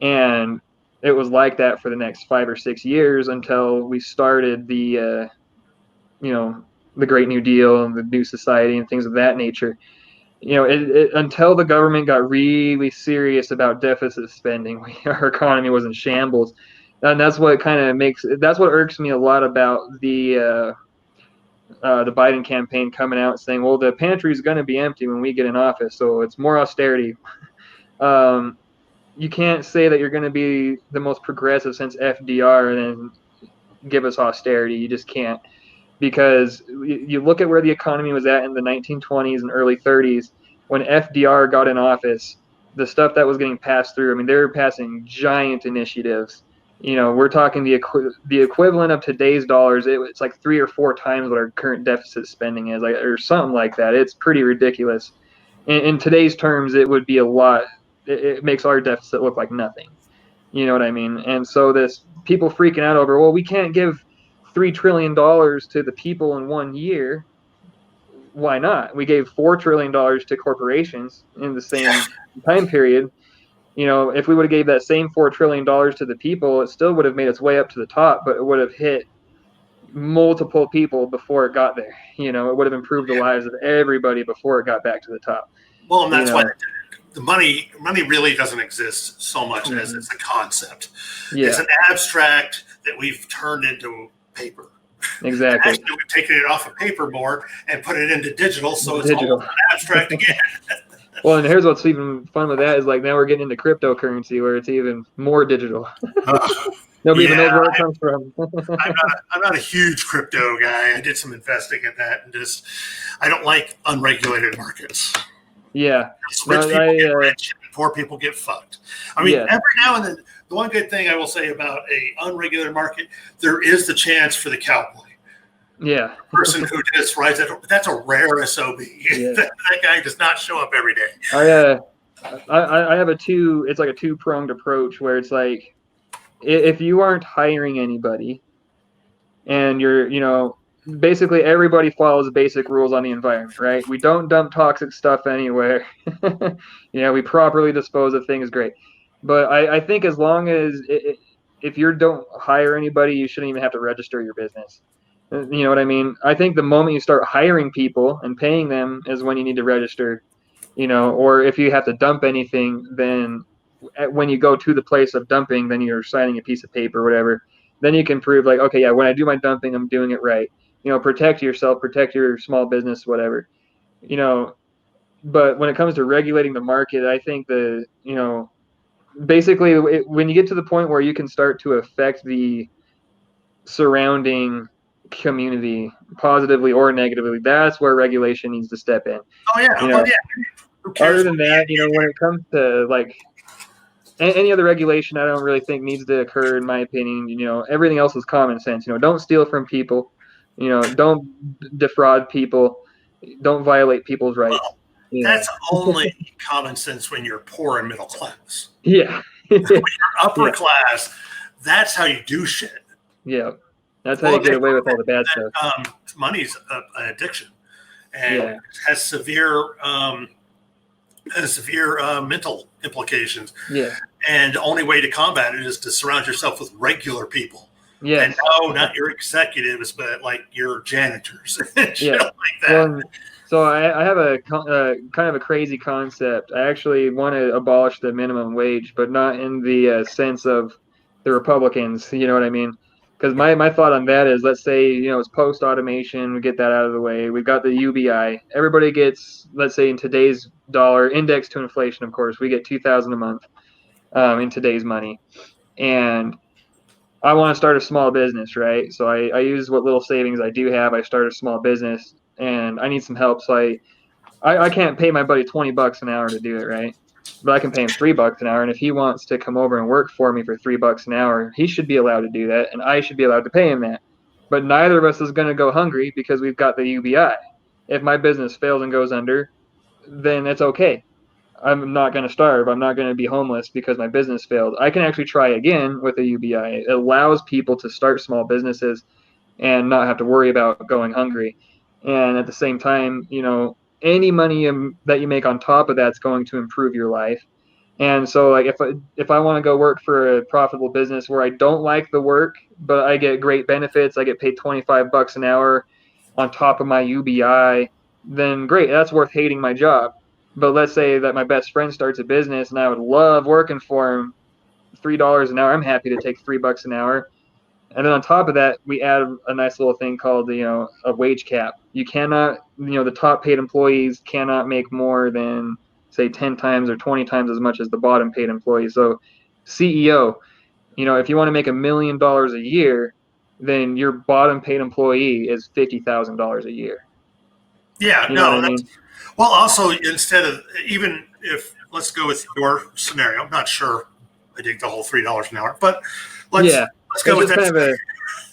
And it was like that for the next 5 or 6 years until we started you know, the Great New Deal and the New Society and things of that nature. You know, until the government got really serious about deficit spending, our economy was in shambles. And that's what that's what irks me a lot about the Biden campaign coming out saying, well, the pantry is going to be empty when we get in office, so it's more austerity. You can't say that you're going to be the most progressive since FDR and then give us austerity. You just can't, because you look at where the economy was at in the 1920s and early 30s when FDR got in office. The stuff that was getting passed through, I mean, they were passing giant initiatives. You know, we're talking the equivalent of today's dollars. It's like 3 or 4 times what our current deficit spending is, like, or something like that. It's pretty ridiculous. In today's terms, it would be a lot. It makes our deficit look like nothing. You know what I mean? And so this people freaking out over, well, we can't give $3 trillion to the people in 1 year. Why not? We gave $4 trillion to corporations in the same time period. You know, if we would have gave that same $4 trillion to the people, it still would have made its way up to the top, but it would have hit multiple people before it got there. You know, it would have improved the lives of everybody before it got back to the top. Well, and that's why the money really doesn't exist so much as it's a concept. Yeah. It's an abstract that we've turned into paper. Exactly. Actually, we've taken it off of paper more and put it into digital, so it's all abstract again. Well, and here's what's even fun with that is, like, now we're getting into cryptocurrency where it's even more digital. Nobody even knows where it comes from. I'm not a huge crypto guy. I did some investing in that, and I don't like unregulated markets. Yeah. Rich people get rich, and poor people get fucked. I mean, every now and then, the one good thing I will say about a unregulated market, there is the chance for the cowboy. Yeah. The person who just rides it. That's a rare SOB. Yeah. that guy does not show up every day. I have it's like a two-pronged approach where it's like, if you aren't hiring anybody and you're, you know, basically everybody follows basic rules on the environment, right? We don't dump toxic stuff anywhere. You know, we properly dispose of things, great. But I think as long as if you don't hire anybody, you shouldn't even have to register your business. You know what I mean? I think the moment you start hiring people and paying them is when you need to register, you know, or if you have to dump anything, then when you go to the place of dumping, then you're signing a piece of paper or whatever. Then you can prove, like, okay, yeah, when I do my dumping, I'm doing it right. You know, protect yourself, protect your small business, whatever, you know. But when it comes to regulating the market, I think you know, basically when you get to the point where you can start to affect the surrounding community, positively or negatively, that's where regulation needs to step in. Oh yeah, You know, Who cares? other than that, when it comes to like any other regulation, I don't really think needs to occur, in my opinion. Everything else is common sense. Don't steal from people. Don't defraud people. Don't violate people's rights. That's only common sense when you're poor and middle class. Yeah. When you're upper class, that's how you do shit. Yeah. That's how you get away with all the bad stuff. Money's an addiction, and has severe mental implications. Yeah. And the only way to combat it is to surround yourself with regular people. Yeah. And no, not your executives, but like your janitors. And shit like that. Well, so I have a kind of a crazy concept. I actually want to abolish the minimum wage, but not in the sense of the Republicans. You know what I mean? Because my thought on that is, let's say, it's post-automation, we get that out of the way. We've got the UBI. Everybody gets, let's say in today's dollar, indexed to inflation, of course, we get $2,000 a month in today's money. And I want to start a small business, right? So I use what little savings I do have. I start a small business, and I need some help. So I can't pay my buddy $20 an hour to do it, right? But I can pay him $3 an hour, and if he wants to come over and work for me for $3 an hour, he should be allowed to do that, and I should be allowed to pay him that. But neither of us is going to go hungry because we've got the UBI. If my business fails and goes under, then it's okay. I'm not going to starve. I'm not going to be homeless because my business failed. I can actually try again with a UBI. It allows people to start small businesses and not have to worry about going hungry. And at the same time, any money that you make on top of that's going to improve your life. And so, like, if I want to go work for a profitable business where I don't like the work, but I get great benefits, I get paid $25 an hour on top of my UBI, then great, that's worth hating my job. But let's say that my best friend starts a business and I would love working for him, $3 an hour. I'm happy to take $3 an hour. And then on top of that, we add a nice little thing called, a wage cap. You cannot, the top paid employees cannot make more than, say, 10 times or 20 times as much as the bottom paid employees. So CEO, if you want to make $1 million a year, then your bottom paid employee is $50,000 a year. Yeah, you know what I mean? Well, also, instead of, even if, let's go with your scenario. I'm not sure I dig the whole $3 an hour, but let's go with that.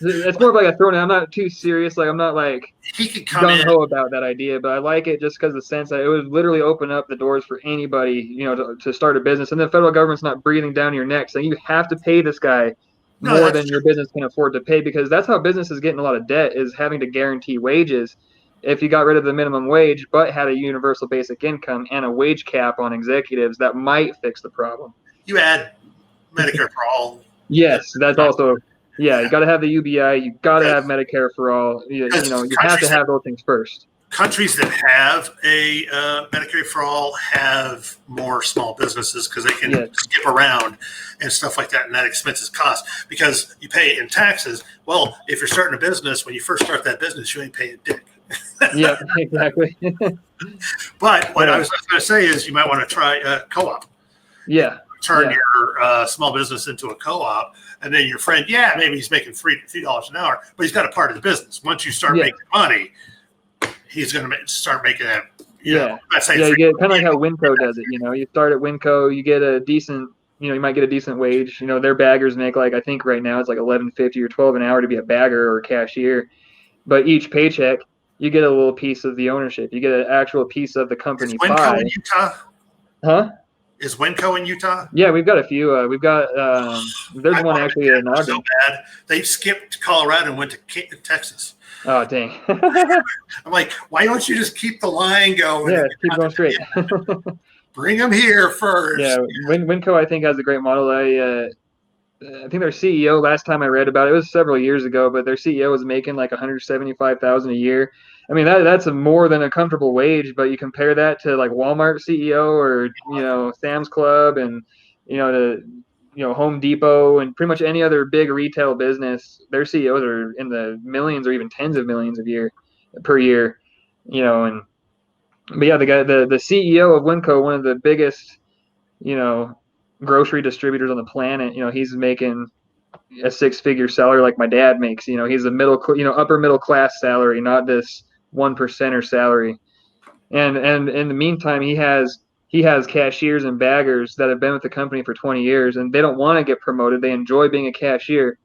It's more of like a throwdown. I'm not too serious. Like, I'm not like gung-ho about that idea, but I like it just because the sense that it would literally open up the doors for anybody, to start a business. And the federal government's not breathing down your neck saying you have to pay this guy more than your business can afford to pay, because that's how businesses get in a lot of debt, is having to guarantee wages. If you got rid of the minimum wage but had a universal basic income and a wage cap on executives, that might fix the problem. You add Medicare for all. Yes, that's also, you got to have the UBI. You got to have Medicare for all. You have to have those things first. Countries that have a Medicare for all have more small businesses because they can skip around and stuff like that, and that expenses cost because you pay in taxes. Well, if you're starting a business, when you first start that business, you ain't paying a dick. Yeah, exactly. But what I was going to say is you might want to try a co-op. Yeah. Turn your small business into a co-op, and then your friend, maybe he's making $3 an hour, but he's got a part of the business. Once you start making money, he's going to start making that. You get kind of like how Winco does it. You start at Winco, you get a decent, you might get a decent wage. Their baggers make, like, I think right now it's like $11.50 or $12 an hour to be a bagger or a cashier. But each paycheck, you get a little piece of the ownership. You get an actual piece of the company. Is Winco in Utah? Huh? Is Winco in Utah? Yeah, we've got a few. We've got there's one actually in Ogden. So bad. They skipped Colorado and went to Texas. Oh, dang. I'm like, why don't you just keep the line going? Yeah, keep going straight. Bring them here first. Yeah, Winco, I think, has a great model. I think their CEO, last time I read about it, was several years ago, but their CEO was making like $175,000 a year. I mean, that's more than a comfortable wage, but you compare that to like Walmart CEO or, Sam's Club and, Home Depot and pretty much any other big retail business, their CEOs are in the millions or even tens of millions per year, but yeah, the CEO of Winco, one of the biggest, grocery distributors on the planet, he's making a six-figure salary like my dad makes. You know, he's a upper middle class salary, not this 1%er salary. And in the meantime, he has cashiers and baggers that have been with the company for 20 years, and they don't want to get promoted. They enjoy being a cashier,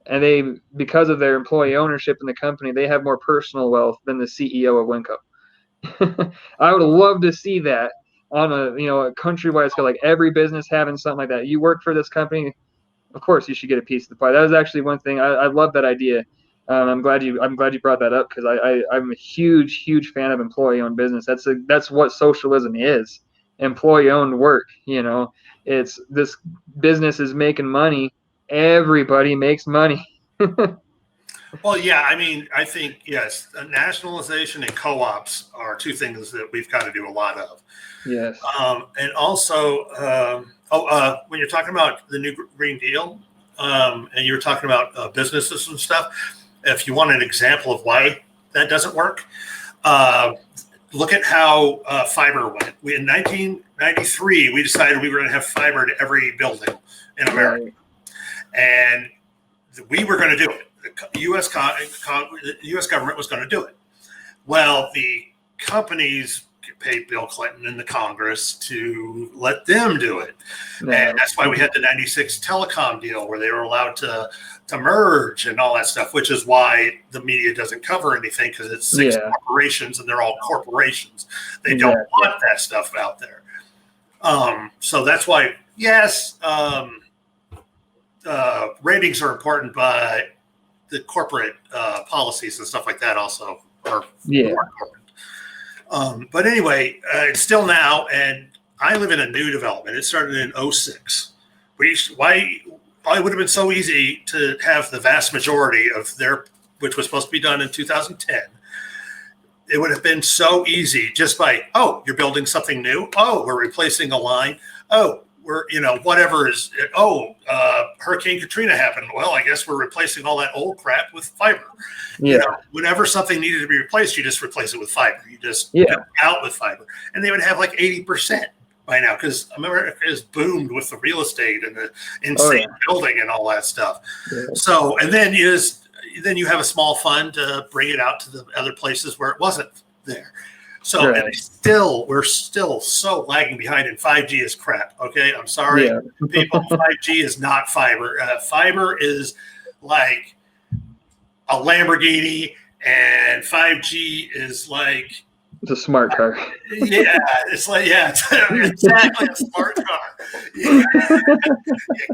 and because of their employee ownership in the company, they have more personal wealth than the CEO of Winco. I would love to see that on a countrywide scale, like every business having something like that. You work for this company, of course you should get a piece of the pie. That was actually one thing I love that idea. I'm glad you brought that up, because I'm a huge fan of employee owned business. That's what socialism is. Employee owned work. It's this business is making money. Everybody makes money. Well, yeah, I mean, I think, yes, nationalization and co-ops are two things that we've got to do a lot of. Yes. And also, when you're talking about the new Green Deal, and you were talking about businesses and stuff, if you want an example of why that doesn't work, look at how fiber went. In 1993, we decided we were going to have fiber to every building in America. Right. And we were going to do it. The U.S. government was going to do it. Well, the companies paid Bill Clinton and the Congress to let them do it. No. And that's why we had the 96 telecom deal where they were allowed to merge and all that stuff, which is why the media doesn't cover anything, because it's six corporations and they're all corporations. They don't want that stuff out there. So that's why, yes, ratings are important, but the corporate policies and stuff like that also are more important. But anyway, it's still now, and I live in a new development. It started in 2006. Why it would have been so easy to have the vast majority of which was supposed to be done in 2010. It would have been so easy just by, you're building something new. We're replacing a line. We're, whatever is, Hurricane Katrina happened. Well, I guess we're replacing all that old crap with fiber. Yeah. Whenever something needed to be replaced, you just replace it with fiber. You just go out with fiber. And they would have like 80% by now, because America is boomed with the real estate and the insane building and all that stuff. Yeah. So, and then you have a small fund to bring it out to the other places where it wasn't there. So and we're still so lagging behind, and 5G is crap. Okay, I'm sorry, people. 5G is not fiber. Fiber is like a Lamborghini, and 5G is like it's a smart car. It's like exactly a smart car. You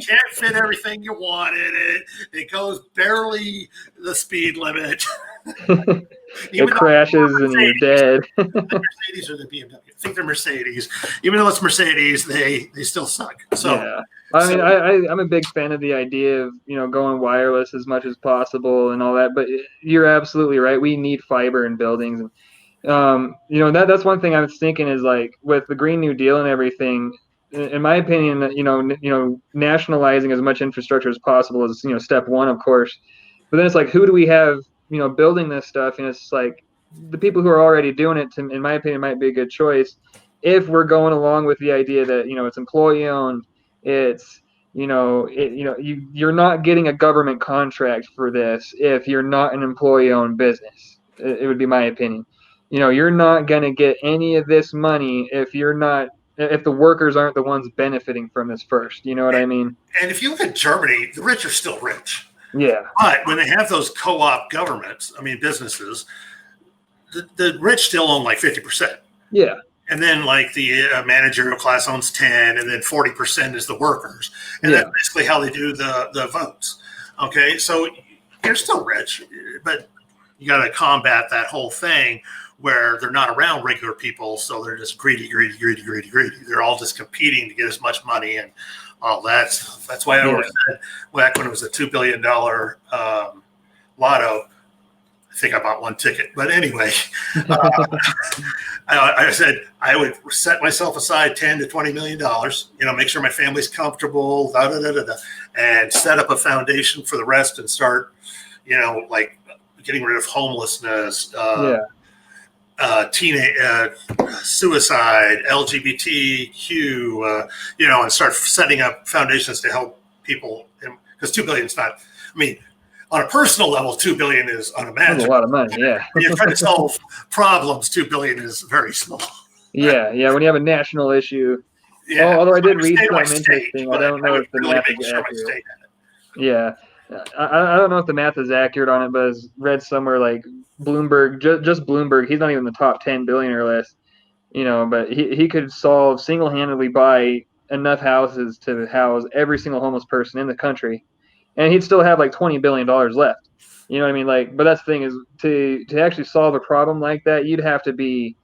can't fit everything you want in it. It goes barely the speed limit. It crashes and you're dead. The Mercedes or the BMW. I think they're Mercedes. Even though it's Mercedes, they still suck. So I mean, I'm a big fan of the idea of going wireless as much as possible and all that. But you're absolutely right. We need fiber in buildings. That's one thing I was thinking is, like, with the Green New Deal and everything. In my opinion, nationalizing as much infrastructure as possible is step one, of course. But then it's like, who do we have building this stuff? And it's like the people who are already doing it, in my opinion, might be a good choice if we're going along with the idea that it's employee owned. It's you're not getting a government contract for this if you're not an employee owned business. It would be my opinion. You're not going to get any of this money if the workers aren't the ones benefiting from this first. You know what I mean? And if you look at Germany, the rich are still rich. Yeah. But when they have those co-op businesses, the rich still own like 50%. Yeah. And then like the managerial class owns 10, and then 40% is the workers. And that's basically how they do the votes. Okay. So you're still rich, but you got to combat that whole thing where they're not around regular people. So they're just greedy. They're all just competing to get as much money and all that. That's why I always said back when it was a $2 billion lotto, I think I bought one ticket. But anyway, I said I would set myself aside $10 to $20 million, make sure my family's comfortable, and set up a foundation for the rest and start, like getting rid of homelessness, teenage suicide, LGBTQ, and start setting up foundations to help people. because $2 billion is not. I mean, on a personal level, $2 billion is unimaginable. That's a lot of money. Yeah. When you're trying to solve problems, $2 billion is very small. Yeah. When you have a national issue. Yeah. Although I did read State by something state, interesting, I but don't I know would if the really math make is sure my accurate. state had it. Yeah, I don't know if the math is accurate on it, but I read somewhere like Bloomberg, just Bloomberg, he's not even the top 10 billionaire list, but he could single-handedly buy enough houses to house every single homeless person in the country, and he'd still have like $20 billion left. You know what I mean? Like, but that's the thing is to actually solve a problem like that, you'd have to be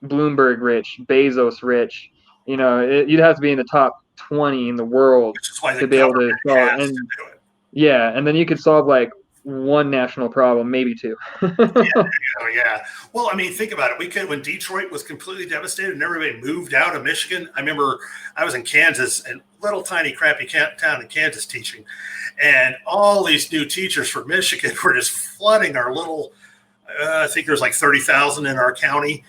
Bloomberg rich, Bezos rich. You'd have to be in the top 20 in the world Which is why the to be able to government solve. has to And do it. yeah, and then you could solve like one national problem, maybe two. Oh, yeah. Well, I mean, think about it. When Detroit was completely devastated and everybody moved out of Michigan, I remember I was in Kansas, and little tiny crappy town in Kansas teaching, and all these new teachers from Michigan were just flooding our little, I think there's like 30,000 in our county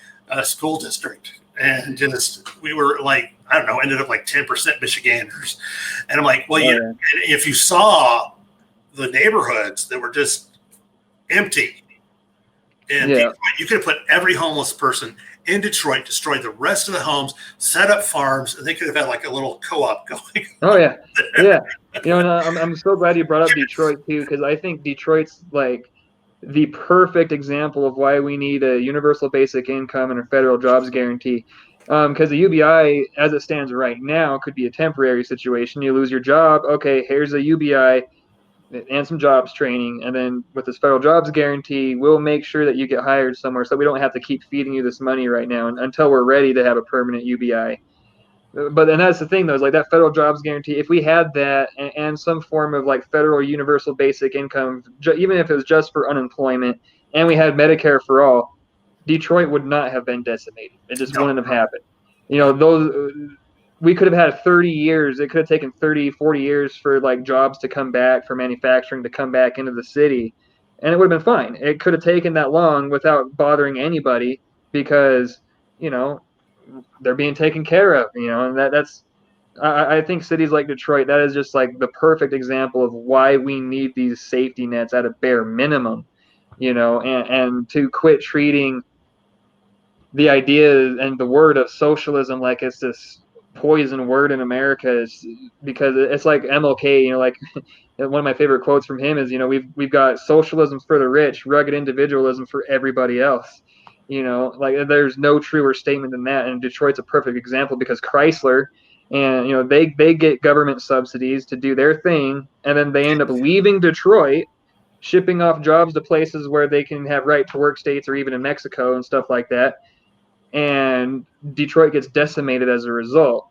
school district. And just, we were like, I don't know, ended up like 10% Michiganders. And I'm like, well, if you saw the neighborhoods that were just empty, and Detroit, you could have put every homeless person in Detroit, destroyed the rest of the homes, set up farms, and they could have had like a little co-op going. Oh yeah, yeah. And I'm so glad you brought up Detroit too, because I think Detroit's like the perfect example of why we need a universal basic income and a federal jobs guarantee. Because the UBI, as it stands right now, could be a temporary situation. You lose your job. Okay, here's a UBI and some jobs training, and then with this federal jobs guarantee, we'll make sure that you get hired somewhere, so we don't have to keep feeding you this money right now until we're ready to have a permanent UBI. But then that's the thing, though, is like that federal jobs guarantee. If we had that and some form of like federal universal basic income, even if it was just for unemployment, and we had Medicare for all, Detroit would not have been decimated. It just wouldn't have happened. Those we could have had 30 years. It could have taken 30, 40 years for like jobs to come back, for manufacturing to come back into the city, and it would have been fine. It could have taken that long without bothering anybody because they're being taken care of. And that's I think cities like Detroit, that is just like the perfect example of why we need these safety nets at a bare minimum. And to quit treating the idea and the word of socialism like it's this poison word in America, is because it's like MLK, like one of my favorite quotes from him is, we've got socialism for the rich, rugged individualism for everybody else. Like there's no truer statement than that. And Detroit's a perfect example because Chrysler, and they get government subsidies to do their thing, and then they end up leaving Detroit, shipping off jobs to places where they can have right to work states or even in Mexico and stuff like that. And Detroit gets decimated as a result.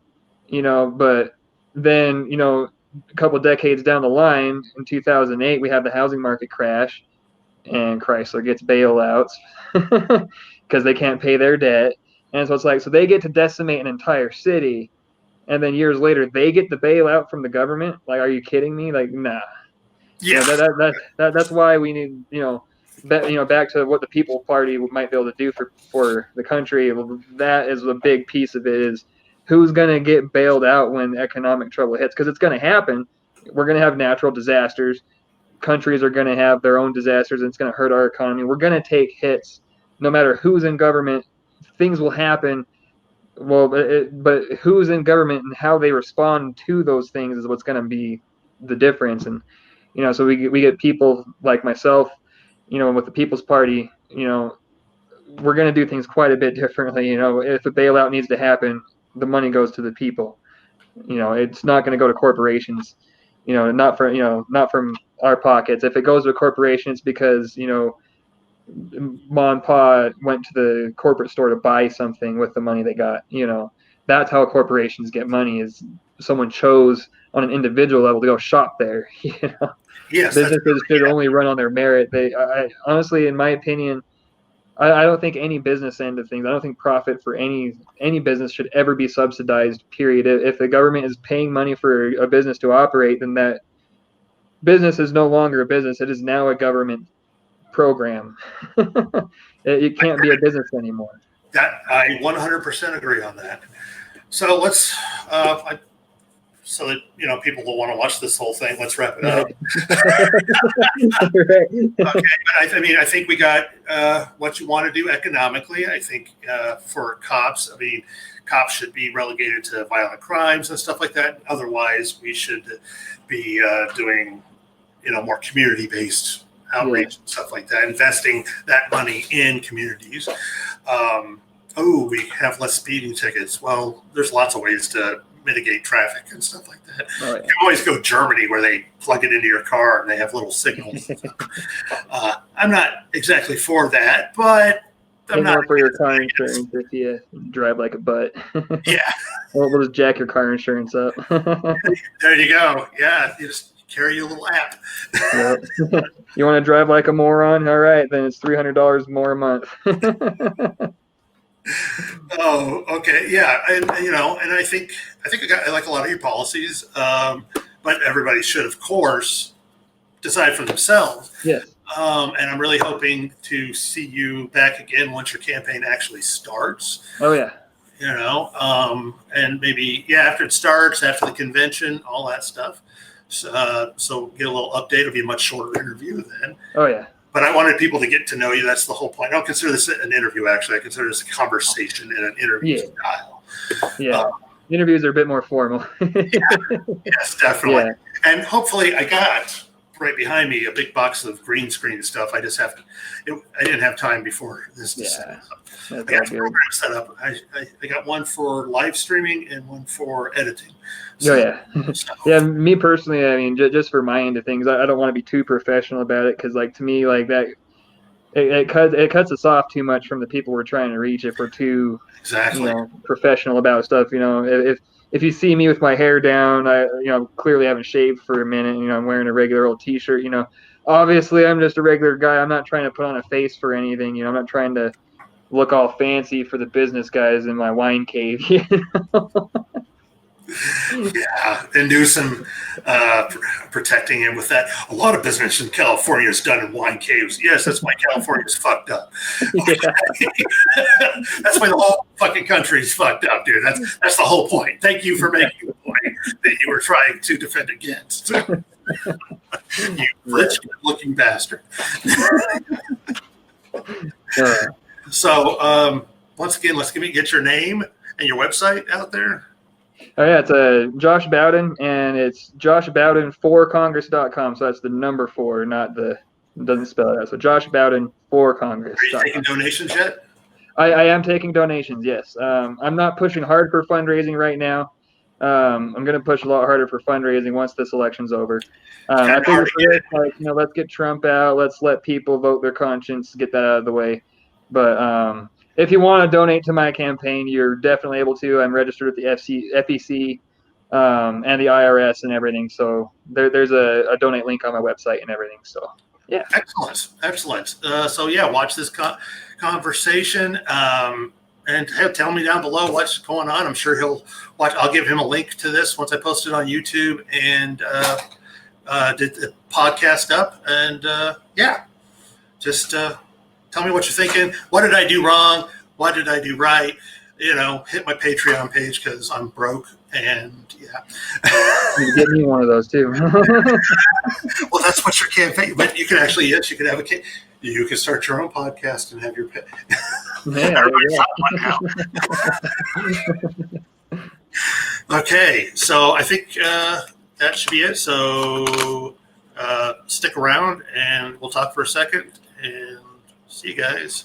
But then, a couple decades down the line, in 2008, we have the housing market crash, and Chrysler gets bailouts because they can't pay their debt. And so it's like, so they get to decimate an entire city, and then years later, they get the bailout from the government. Like, are you kidding me? Like, nah. Yeah. That's why we need, back to what the People Party might be able to do for the country. That is a big piece of it, is who's going to get bailed out when economic trouble hits, because it's going to happen. We're going to have natural disasters. Countries are going to have their own disasters, and it's going to hurt our economy. We're going to take hits no matter who's in government. Things will happen. Well, but who's in government and how they respond to those things is what's going to be the difference. And so we get people like myself, with the People's Party, we're going to do things quite a bit differently. If a bailout needs to happen, the money goes to the people. It's not going to go to corporations. Not from our pockets. If it goes to a corporation, it's because mom and pa went to the corporate store to buy something with the money they got. That's how corporations get money, is someone chose on an individual level to go shop there. Yes, businesses should only run on their merit. I honestly, in my opinion, I don't think any business end of things, I don't think profit for any business should ever be subsidized, period. If the government is paying money for a business to operate, then that business is no longer a business. It is now a government program. It can't be a business anymore. That I 100% agree on that. So let's so that people will want to watch this whole thing. Let's wrap it up. Right. Okay, but I think we got what you want to do economically. I think for cops, cops should be relegated to violent crimes and stuff like that. Otherwise, we should be doing more community-based outreach and stuff like that, investing that money in communities. We have less speeding tickets. Well, there's lots of ways to mitigate traffic and stuff like that. Oh, yeah. You can always go to Germany where they plug it into your car and they have little signals. I'm not exactly for that, but I'm not for your car insurance if you drive like a butt. Yeah. We'll just jack your car insurance up. There you go. Yeah, you just carry a little app. Yep. You want to drive like a moron? All right, then it's $300 more a month. Oh, okay, yeah, and I think I like a lot of your policies, but everybody should, of course, decide for themselves. Yes. And I'm really hoping to see you back again once your campaign actually starts. Oh yeah. And maybe after it starts, after the convention, all that stuff. So get a little update. It'll be a much shorter interview then. Oh yeah. But I wanted people to get to know you. That's the whole point. I don't consider this an interview, actually. I consider this a conversation in an interview style. Yeah. Interviews are a bit more formal. Yes, definitely. Yeah. And hopefully I got right behind me a big box of green screen stuff. I just have to, I didn't have time before this to set up. I got two programs set up. I got one for live streaming and one for editing. So, yeah. Me personally, just for my end of things, I don't want to be too professional about it because, to me, that it cuts us off too much from the people we're trying to reach if we're too professional about stuff. If you see me with my hair down, I clearly haven't shaved for a minute. I'm wearing a regular old T-shirt. Obviously I'm just a regular guy. I'm not trying to put on a face for anything. I'm not trying to look all fancy for the business guys in my wine cave. Yeah, and do some protecting him with that. A lot of business in California is done in wine caves. Yes, that's why California's fucked up. That's why the whole fucking country is fucked up, dude. That's the whole point. Thank you for making the point that you were trying to defend against. You rich, good-looking bastard. So, once again, let's get your name and your website out there. Oh yeah, it's Josh Bowden, and it's joshbowden4congress.com. So that's the number 4, not doesn't spell it out. So Josh Bowden 4Congress. Are you taking donations yet? I am taking donations. Yes. I'm not pushing hard for fundraising right now. I'm going to push a lot harder for fundraising once this election's over. I think let's get Trump out. Let's let people vote their conscience, get that out of the way. But if you want to donate to my campaign, you're definitely able to. I'm registered with the FTCT and the IRS and everything. So there's a donate link on my website and everything. So yeah. Excellent. Watch this conversation and tell me down below what's going on. I'm sure he'll watch. I'll give him a link to this once I post it on YouTube and did the podcast up. And just tell me what you're thinking. What did I do wrong? What did I do right? Hit my Patreon page because I'm broke. And you get me one of those too. Well, that's what your campaign. But you could actually, you could have you could start your own podcast and have your pay. Okay, so I think that should be it. So stick around and we'll talk for a second and see you guys.